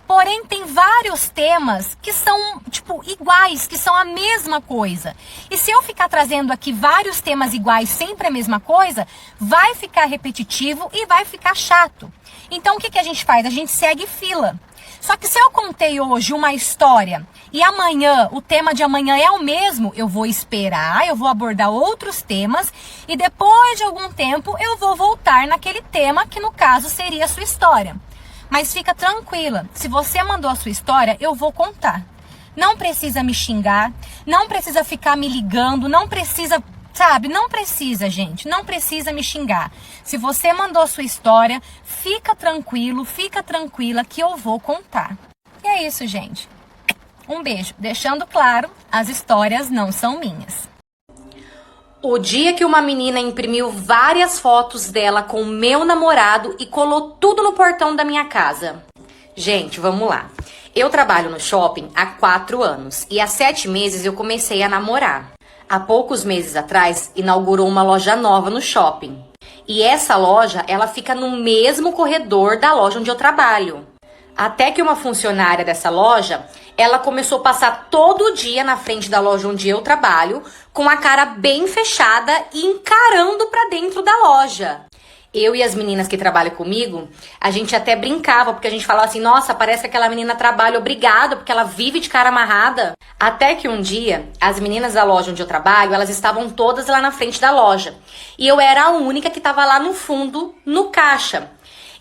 Porém, tem vários temas que são, iguais, que são a mesma coisa. E se eu ficar trazendo aqui vários temas iguais, sempre a mesma coisa, vai ficar repetitivo e vai ficar chato. Então, o que a gente faz? A gente segue fila. Só que se eu contei hoje uma história e amanhã, o tema de amanhã é o mesmo, eu vou esperar, eu vou abordar outros temas e depois de algum tempo eu vou voltar naquele tema que no caso seria a sua história. Mas fica tranquila, se você mandou a sua história, eu vou contar. Não precisa me xingar, não precisa ficar me ligando, não precisa... Não precisa, gente, não precisa me xingar. Se você mandou a sua história, fica tranquilo, fica tranquila que eu vou contar. E é isso, gente. Um beijo. Deixando claro, as histórias não são minhas. O dia que uma menina imprimiu várias fotos dela com o meu namorado e colou tudo no portão da minha casa. Gente, vamos lá. Eu trabalho no shopping há 4 anos e há 7 meses eu comecei a namorar. Há poucos meses atrás, inaugurou uma loja nova no shopping. E essa loja, ela fica no mesmo corredor da loja onde eu trabalho. Até que uma funcionária dessa loja, ela começou a passar todo dia na frente da loja onde eu trabalho, com a cara bem fechada e encarando pra dentro da loja. Eu e as meninas que trabalham comigo, a gente até brincava, porque a gente falava assim, nossa, parece que aquela menina trabalha obrigada, porque ela vive de cara amarrada. Até que um dia, as meninas da loja onde eu trabalho, elas estavam todas lá na frente da loja. E eu era a única que estava lá no fundo, no caixa.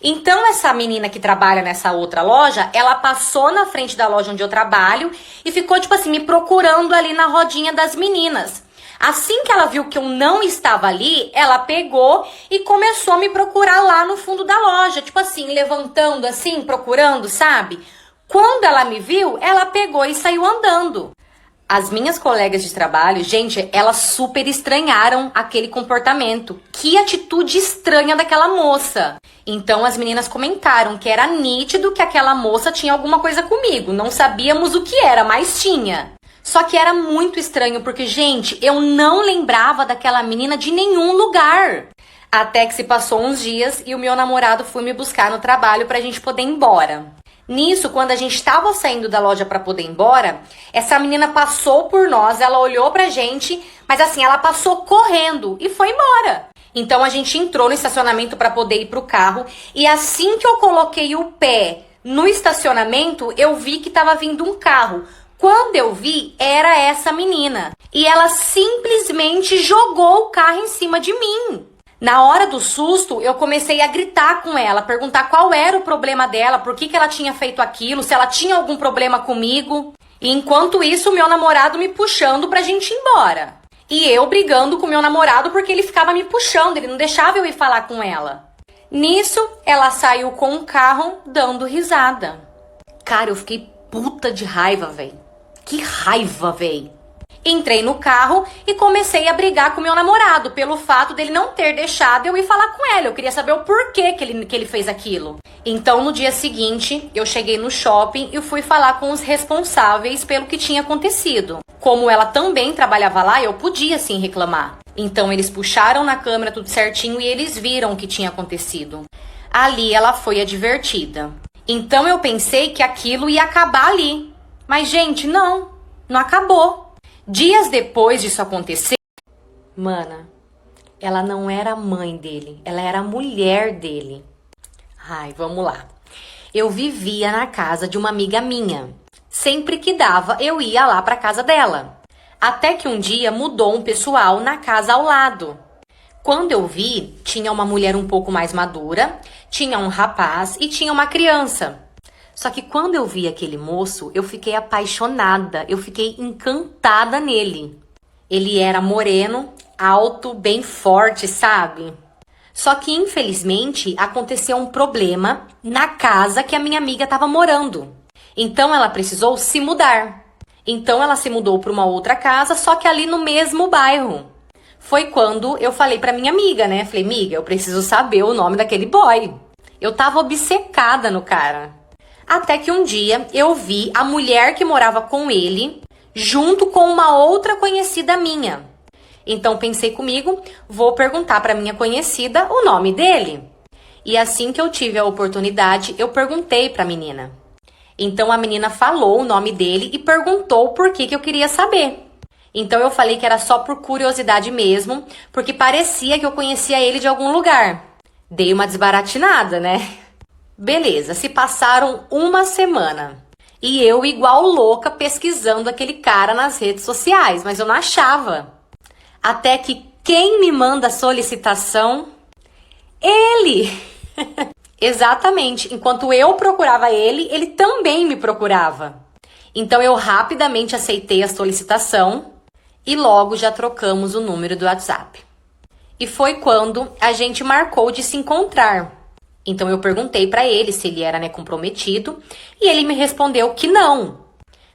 Então, essa menina que trabalha nessa outra loja, ela passou na frente da loja onde eu trabalho e ficou, me procurando ali na rodinha das meninas. Assim que ela viu que eu não estava ali, ela pegou e começou a me procurar lá no fundo da loja. Levantando procurando, sabe? Quando ela me viu, ela pegou e saiu andando. As minhas colegas de trabalho, gente, elas super estranharam aquele comportamento. Que atitude estranha daquela moça. Então as meninas comentaram que era nítido que aquela moça tinha alguma coisa comigo. Não sabíamos o que era, mas tinha. Só que era muito estranho porque, gente, eu não lembrava daquela menina de nenhum lugar. Até que se passou uns dias e o meu namorado foi me buscar no trabalho pra gente poder ir embora. Nisso, quando a gente tava saindo da loja pra poder ir embora, essa menina passou por nós, ela olhou pra gente, mas assim, ela passou correndo e foi embora. Então a gente entrou no estacionamento pra poder ir pro carro e assim que eu coloquei o pé no estacionamento, eu vi que tava vindo um carro. Quando eu vi, era essa menina. E ela simplesmente jogou o carro em cima de mim. Na hora do susto, eu comecei a gritar com ela, perguntar qual era o problema dela, por que ela tinha feito aquilo, se ela tinha algum problema comigo. E enquanto isso, o meu namorado me puxando pra gente ir embora. E eu brigando com o meu namorado porque ele ficava me puxando, ele não deixava eu ir falar com ela. Nisso, ela saiu com o carro dando risada. Cara, eu fiquei puta de raiva, velho. Que raiva, velho. Entrei no carro e comecei a brigar com meu namorado pelo fato dele não ter deixado eu ir falar com ela. Eu queria saber o porquê que ele fez aquilo. Então, no dia seguinte, eu cheguei no shopping e fui falar com os responsáveis pelo que tinha acontecido. Como ela também trabalhava lá, eu podia sim reclamar. Então, eles puxaram na câmera tudo certinho e eles viram o que tinha acontecido. Ali, ela foi advertida. Então, eu pensei que aquilo ia acabar ali. Mas, gente, não acabou. Dias depois disso acontecer, mana, ela não era a mãe dele, ela era a mulher dele. Ai, vamos lá. Eu vivia na casa de uma amiga minha. Sempre que dava, eu ia lá pra casa dela. Até que um dia mudou um pessoal na casa ao lado. Quando eu vi, tinha uma mulher um pouco mais madura, tinha um rapaz e tinha uma criança. Só que quando eu vi aquele moço, eu fiquei apaixonada, eu fiquei encantada nele. Ele era moreno, alto, bem forte, sabe? Só que infelizmente aconteceu um problema na casa que a minha amiga estava morando. Então ela precisou se mudar. Então ela se mudou para uma outra casa, só que ali no mesmo bairro. Foi quando eu falei pra minha amiga, né? Falei, amiga, eu preciso saber o nome daquele boy. Eu tava obcecada no cara. Até que um dia eu vi a mulher que morava com ele junto com uma outra conhecida minha. Então pensei comigo, vou perguntar para minha conhecida o nome dele. E assim que eu tive a oportunidade, eu perguntei para a menina. Então a menina falou o nome dele e perguntou por que eu queria saber. Então eu falei que era só por curiosidade mesmo, porque parecia que eu conhecia ele de algum lugar. Dei uma desbaratinada, né? Beleza, se passaram uma semana e eu igual louca pesquisando aquele cara nas redes sociais, mas eu não achava. Até que quem me manda a solicitação? Ele! Exatamente, enquanto eu procurava ele, ele também me procurava. Então eu rapidamente aceitei a solicitação e logo já trocamos o número do WhatsApp. E foi quando a gente marcou de se encontrar. Então eu perguntei pra ele se ele era, comprometido e ele me respondeu que não.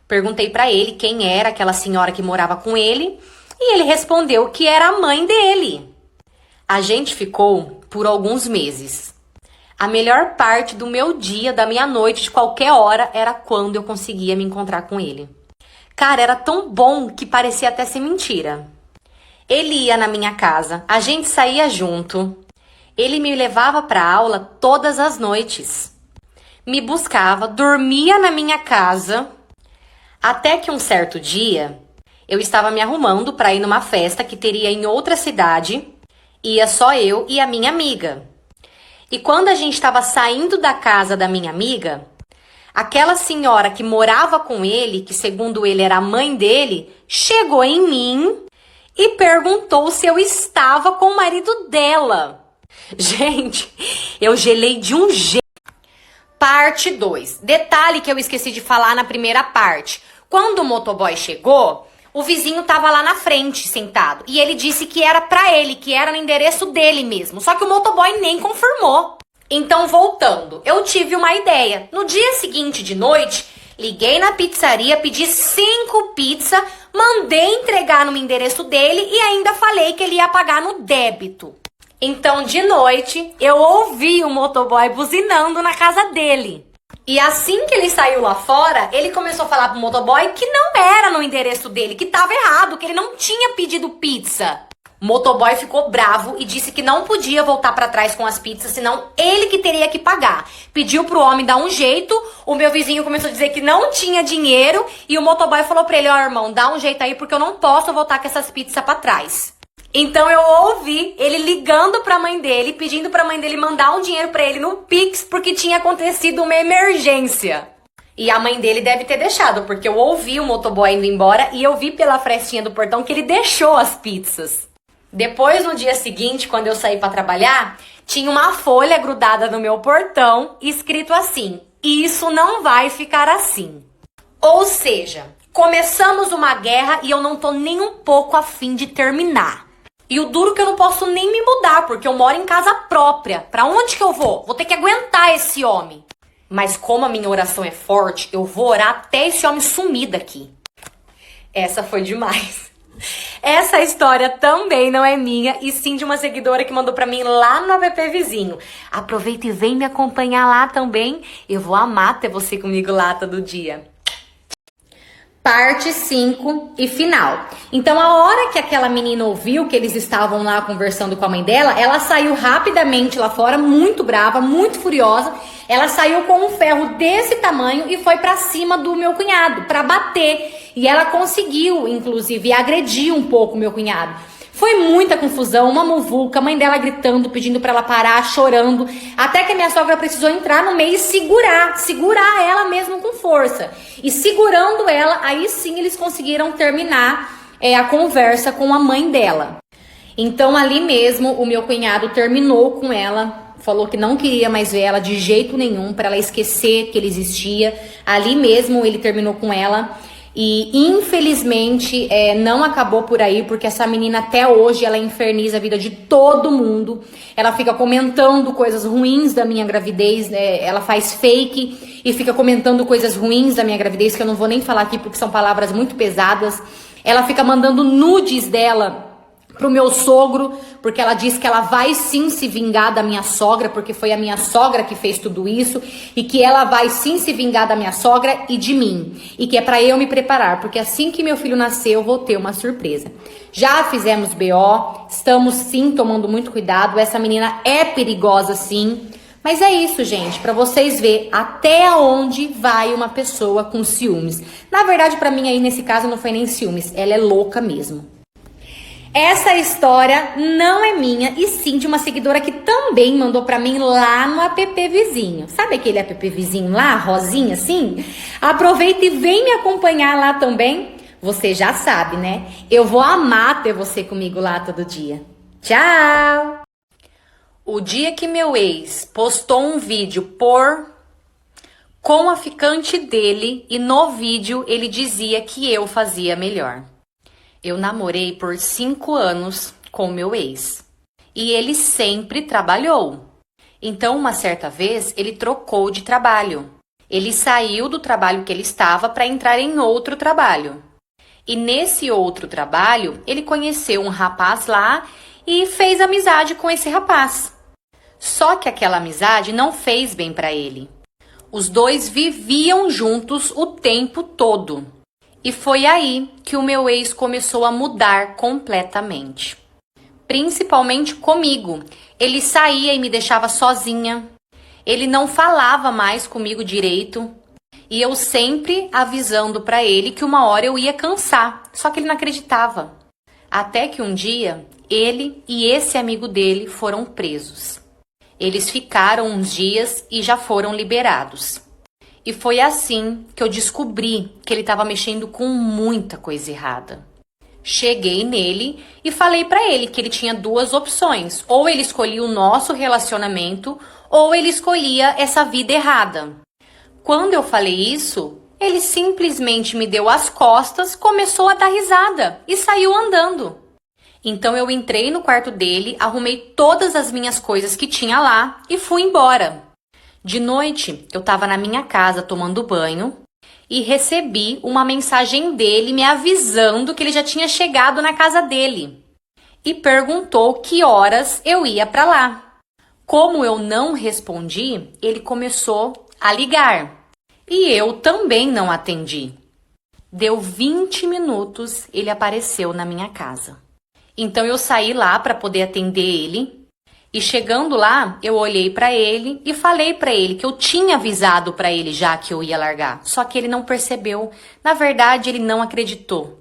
Perguntei pra ele quem era aquela senhora que morava com ele e ele respondeu que era a mãe dele. A gente ficou por alguns meses. A melhor parte do meu dia, da minha noite, de qualquer hora, era quando eu conseguia me encontrar com ele. Cara, era tão bom que parecia até ser mentira. Ele ia na minha casa, a gente saía junto. Ele me levava para aula todas as noites. Me buscava, dormia na minha casa. Até que um certo dia, eu estava me arrumando para ir numa festa que teria em outra cidade. Ia só eu e a minha amiga. E quando a gente estava saindo da casa da minha amiga, aquela senhora que morava com ele, que segundo ele era a mãe dele, chegou em mim e perguntou se eu estava com o marido dela. Gente, eu gelei de um jeito. Parte 2. Detalhe que eu esqueci de falar na primeira parte. Quando o motoboy chegou, o vizinho tava lá na frente, sentado. E ele disse que era pra ele, que era no endereço dele mesmo. Só que o motoboy nem confirmou. Então, voltando, eu tive uma ideia. No dia seguinte de noite, liguei na pizzaria, pedi 5 pizzas mandei entregar no endereço dele e ainda falei que ele ia pagar no débito. Então, de noite, eu ouvi o motoboy buzinando na casa dele. E assim que ele saiu lá fora, ele começou a falar pro motoboy que não era no endereço dele, que tava errado, que ele não tinha pedido pizza. O motoboy ficou bravo e disse que não podia voltar pra trás com as pizzas, senão ele que teria que pagar. Pediu pro homem dar um jeito, o meu vizinho começou a dizer que não tinha dinheiro e o motoboy falou pra ele, ó, irmão, dá um jeito aí porque eu não posso voltar com essas pizzas pra trás. Então eu ouvi ele ligando pra mãe dele, pedindo pra mãe dele mandar um dinheiro pra ele no Pix porque tinha acontecido uma emergência. E a mãe dele deve ter deixado, porque eu ouvi o motoboy indo embora e eu vi pela frestinha do portão que ele deixou as pizzas. Depois, no dia seguinte, quando eu saí pra trabalhar, tinha uma folha grudada no meu portão, escrito assim, isso não vai ficar assim. Ou seja, começamos uma guerra e eu não tô nem um pouco a fim de terminar. E o duro que eu não posso nem me mudar, porque eu moro em casa própria. Pra onde que eu vou? Vou ter que aguentar esse homem. Mas como a minha oração é forte, eu vou orar até esse homem sumir daqui. Essa foi demais. Essa história também não é minha, e sim de uma seguidora que mandou pra mim lá no app vizinho. Aproveita e vem me acompanhar lá também. Eu vou amar ter você comigo lá todo dia. Parte 5 e final. Então, a hora que aquela menina ouviu que eles estavam lá conversando com a mãe dela, ela saiu rapidamente lá fora, muito brava, muito furiosa. Ela saiu com um ferro desse tamanho e foi pra cima do meu cunhado, pra bater. E ela conseguiu, inclusive, agredir um pouco o meu cunhado. Foi muita confusão, uma muvuca, a mãe dela gritando, pedindo pra ela parar, chorando. Até que a minha sogra precisou entrar no meio e segurar ela mesmo com força. E segurando ela, aí sim eles conseguiram terminar a conversa com a mãe dela. Então ali mesmo o meu cunhado terminou com ela, falou que não queria mais ver ela de jeito nenhum, pra ela esquecer que ele existia. Ali mesmo ele terminou com ela. E infelizmente não acabou por aí, porque essa menina até hoje ela inferniza a vida de todo mundo. Ela fica comentando coisas ruins da minha gravidez, ela faz fake e fica comentando coisas ruins da minha gravidez, que eu não vou nem falar aqui porque são palavras muito pesadas. Ela fica mandando nudes dela pro meu sogro, porque ela diz que ela vai sim se vingar da minha sogra, porque foi a minha sogra que fez tudo isso, e que ela vai sim se vingar da minha sogra e de mim, e que é pra eu me preparar, porque assim que meu filho nascer eu vou ter uma surpresa. Já fizemos BO, estamos sim tomando muito cuidado, essa menina é perigosa sim, mas é isso, gente, pra vocês verem até onde vai uma pessoa com ciúmes. Na verdade, pra mim aí nesse caso não foi nem ciúmes, ela é louca mesmo. Essa história não é minha, e sim de uma seguidora que também mandou pra mim lá no app vizinho. Sabe aquele app vizinho lá, rosinha assim? Aproveita e vem me acompanhar lá também. Você já sabe, né? Eu vou amar ter você comigo lá todo dia. Tchau! O dia que meu ex postou um vídeo com a ficante dele e no vídeo ele dizia que eu fazia melhor. Eu namorei por 5 anos com meu ex e ele sempre trabalhou. Então, uma certa vez, ele trocou de trabalho. Ele saiu do trabalho que ele estava para entrar em outro trabalho. E nesse outro trabalho, ele conheceu um rapaz lá e fez amizade com esse rapaz. Só que aquela amizade não fez bem para ele. Os dois viviam juntos o tempo todo. E foi aí que o meu ex começou a mudar completamente. Principalmente comigo. Ele saía e me deixava sozinha. Ele não falava mais comigo direito. E eu sempre avisando pra ele que uma hora eu ia cansar. Só que ele não acreditava. Até que um dia, ele e esse amigo dele foram presos. Eles ficaram uns dias e já foram liberados. E foi assim que eu descobri que ele estava mexendo com muita coisa errada. Cheguei nele e falei para ele que ele tinha 2 opções. Ou ele escolhia o nosso relacionamento, ou ele escolhia essa vida errada. Quando eu falei isso, ele simplesmente me deu as costas, começou a dar risada e saiu andando. Então eu entrei no quarto dele, arrumei todas as minhas coisas que tinha lá e fui embora. De noite, eu estava na minha casa tomando banho e recebi uma mensagem dele me avisando que ele já tinha chegado na casa dele e perguntou que horas eu ia para lá. Como eu não respondi, ele começou a ligar e eu também não atendi. Deu 20 minutos, ele apareceu na minha casa. Então eu saí lá para poder atender ele. E chegando lá, eu olhei para ele e falei para ele que eu tinha avisado para ele já que eu ia largar. Só que ele não percebeu. Na verdade, ele não acreditou.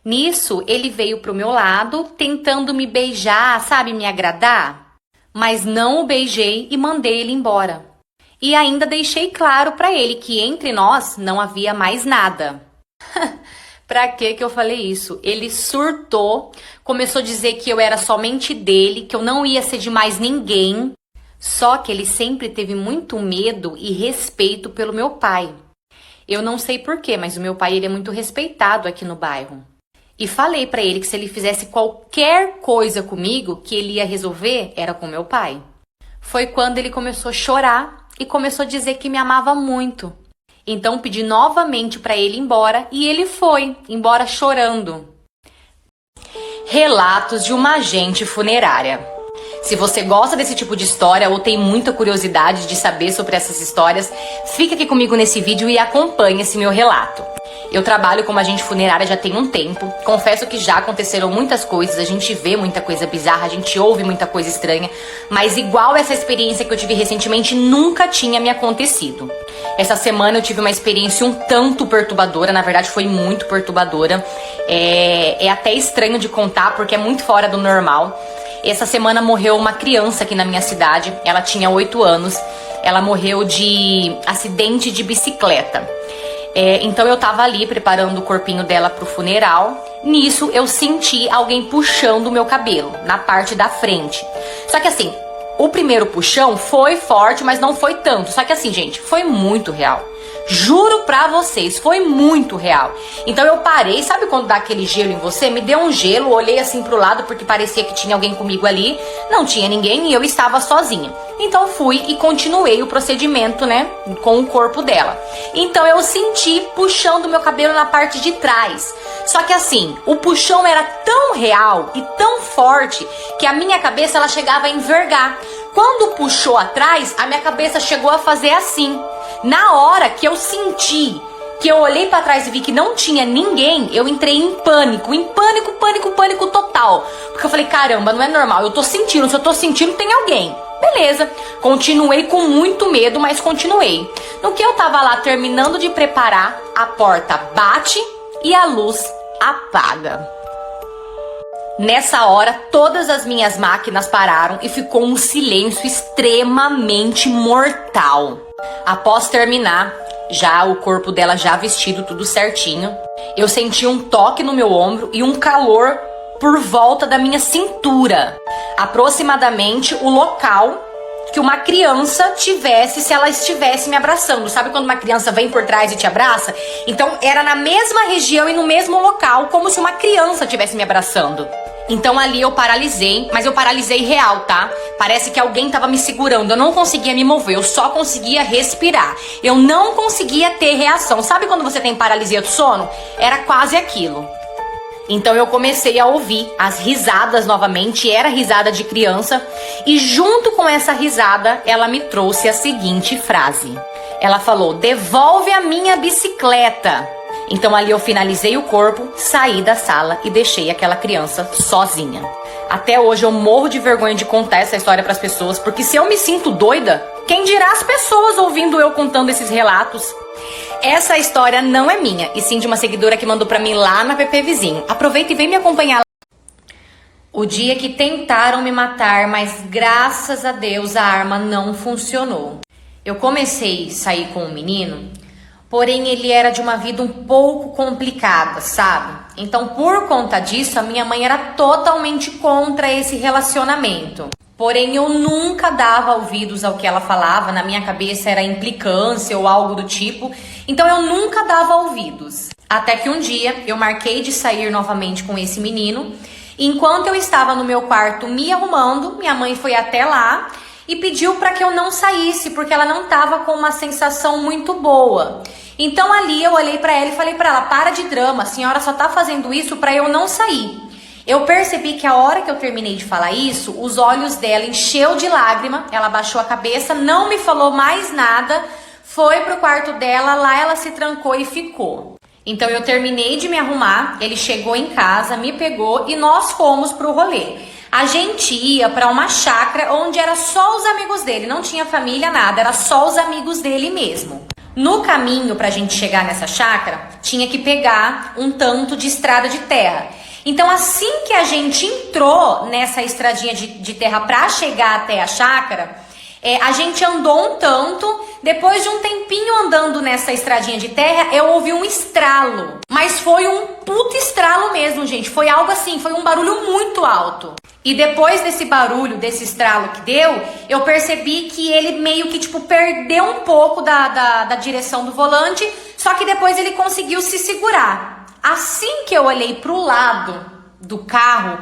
Nisso, ele veio pro meu lado, tentando me beijar, sabe, me agradar. Mas não o beijei e mandei ele embora. E ainda deixei claro para ele que entre nós não havia mais nada. Pra que eu falei isso? Ele surtou, começou a dizer que eu era somente dele, que eu não ia ser de mais ninguém. Só que ele sempre teve muito medo e respeito pelo meu pai. Eu não sei porquê, mas o meu pai ele é muito respeitado aqui no bairro. E falei pra ele que se ele fizesse qualquer coisa comigo, que ele ia resolver, era com meu pai. Foi quando ele começou a chorar e começou a dizer que me amava muito. Então pedi novamente para ele ir embora e ele foi embora chorando. Relatos de uma agente funerária. Se você gosta desse tipo de história ou tem muita curiosidade de saber sobre essas histórias, fica aqui comigo nesse vídeo e acompanhe esse meu relato. Eu trabalho como agente funerária já tem um tempo. Confesso que já aconteceram muitas coisas, a gente vê muita coisa bizarra, a gente ouve muita coisa estranha, mas igual essa experiência que eu tive recentemente nunca tinha me acontecido. Essa semana eu tive uma experiência um tanto perturbadora, na verdade foi muito perturbadora. É até estranho de contar porque é muito fora do normal. Essa semana morreu uma criança aqui na minha cidade, ela tinha 8 anos, ela morreu de acidente de bicicleta. Então eu tava ali preparando o corpinho dela pro funeral. Nisso eu senti alguém puxando o meu cabelo, na parte da frente. Só que assim, o primeiro puxão foi forte, mas não foi tanto. Só que assim, gente, foi muito real. Juro pra vocês, foi muito real. Então eu parei, sabe quando dá aquele gelo em você? Me deu um gelo, olhei assim pro lado porque parecia que tinha alguém comigo ali. Não tinha ninguém e eu estava sozinha. Então fui e continuei o procedimento, né, com o corpo dela. Então eu senti puxando meu cabelo na parte de trás. Só que assim, o puxão era tão real e tão forte que a minha cabeça ela chegava a envergar. Quando puxou atrás, a minha cabeça chegou a fazer assim. Na hora que eu senti, que eu olhei pra trás e vi que não tinha ninguém, eu entrei em pânico total. Porque eu falei, caramba, não é normal, eu tô sentindo, se eu tô sentindo tem alguém. Beleza, continuei com muito medo, mas continuei. No que eu tava lá terminando de preparar, a porta bate e a luz apaga. Nessa hora, todas as minhas máquinas pararam e ficou um silêncio extremamente mortal. Após terminar, já o corpo dela já vestido tudo certinho, eu senti um toque no meu ombro e um calor por volta da minha cintura. Aproximadamente o local que uma criança tivesse se ela estivesse me abraçando. Sabe quando uma criança vem por trás e te abraça? Então era na mesma região e no mesmo local, como se uma criança estivesse me abraçando. Então ali eu paralisei, mas eu paralisei real, tá? Parece que alguém tava me segurando, eu não conseguia me mover, eu só conseguia respirar. Eu não conseguia ter reação. Sabe quando você tem paralisia do sono? Era quase aquilo. Então eu comecei a ouvir as risadas novamente, era risada de criança, e junto com essa risada, ela me trouxe a seguinte frase. Ela falou, devolve a minha bicicleta. Então ali eu finalizei o corpo, saí da sala e deixei aquela criança sozinha. Até hoje eu morro de vergonha de contar essa história para as pessoas, porque se eu me sinto doida, quem dirá as pessoas ouvindo eu contando esses relatos? Essa história não é minha, e sim de uma seguidora que mandou pra mim lá na PP Vizinho. Aproveita e vem me acompanhar. O dia que tentaram me matar, mas graças a Deus a arma não funcionou. Eu comecei a sair com um menino, porém ele era de uma vida um pouco complicada, sabe? Então por conta disso, a minha mãe era totalmente contra esse relacionamento. Porém, eu nunca dava ouvidos ao que ela falava, na minha cabeça era implicância ou algo do tipo, então eu nunca dava ouvidos. Até que um dia eu marquei de sair novamente com esse menino, e enquanto eu estava no meu quarto me arrumando, minha mãe foi até lá e pediu para que eu não saísse, porque ela não estava com uma sensação muito boa. Então ali eu olhei para ela e falei para ela: para de drama, a senhora só tá fazendo isso para eu não sair. Eu percebi que a hora que eu terminei de falar isso, os olhos dela encheu de lágrima, ela baixou a cabeça, não me falou mais nada, foi pro quarto dela, lá ela se trancou e ficou. Então eu terminei de me arrumar, ele chegou em casa, me pegou e nós fomos pro rolê. A gente ia para uma chácara onde era só os amigos dele, não tinha família, nada, era só os amigos dele mesmo. No caminho pra gente chegar nessa chácara, tinha que pegar um tanto de estrada de terra. Então assim que a gente entrou nessa estradinha de terra pra chegar até a chácara, a gente andou um tanto, depois de um tempinho andando nessa estradinha de terra, eu ouvi um estralo. Mas foi um puto estralo mesmo, gente. Foi algo assim, foi um barulho muito alto. E depois desse barulho, desse estralo que deu, eu percebi que ele meio que, tipo, perdeu um pouco da direção do volante, só que depois ele conseguiu se segurar. Assim que eu olhei pro lado do carro,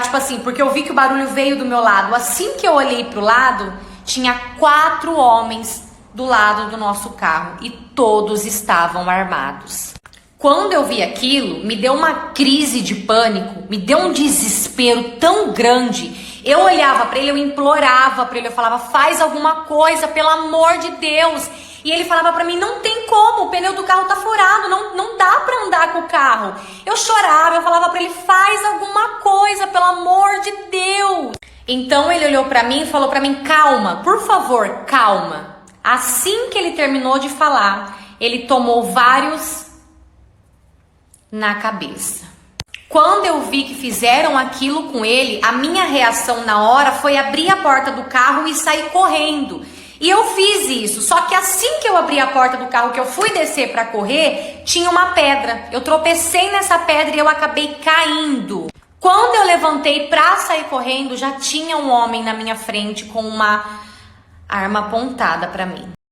tipo assim, porque eu vi que o barulho veio do meu lado, assim que eu olhei pro lado, tinha 4 homens do lado do nosso carro e todos estavam armados. Quando eu vi aquilo, me deu uma crise de pânico, me deu um desespero tão grande. Eu olhava pra ele, eu implorava pra ele, eu falava: faz alguma coisa, pelo amor de Deus. E ele falava pra mim: não tem como, o pneu do carro tá furado, não dá pra andar com o carro. Eu chorava, eu falava pra ele: faz alguma coisa, pelo amor de Deus. Então ele olhou pra mim e falou pra mim: calma, por favor, calma. Assim que ele terminou de falar, ele tomou vários na cabeça. Quando eu vi que fizeram aquilo com ele, a minha reação na hora foi abrir a porta do carro e sair correndo. E eu fiz isso, só que assim que eu abri a porta do carro, que eu fui descer para correr, tinha uma pedra. Eu tropecei nessa pedra e eu acabei caindo. Quando eu levantei para sair correndo, já tinha um homem na minha frente com uma arma apontada para mim.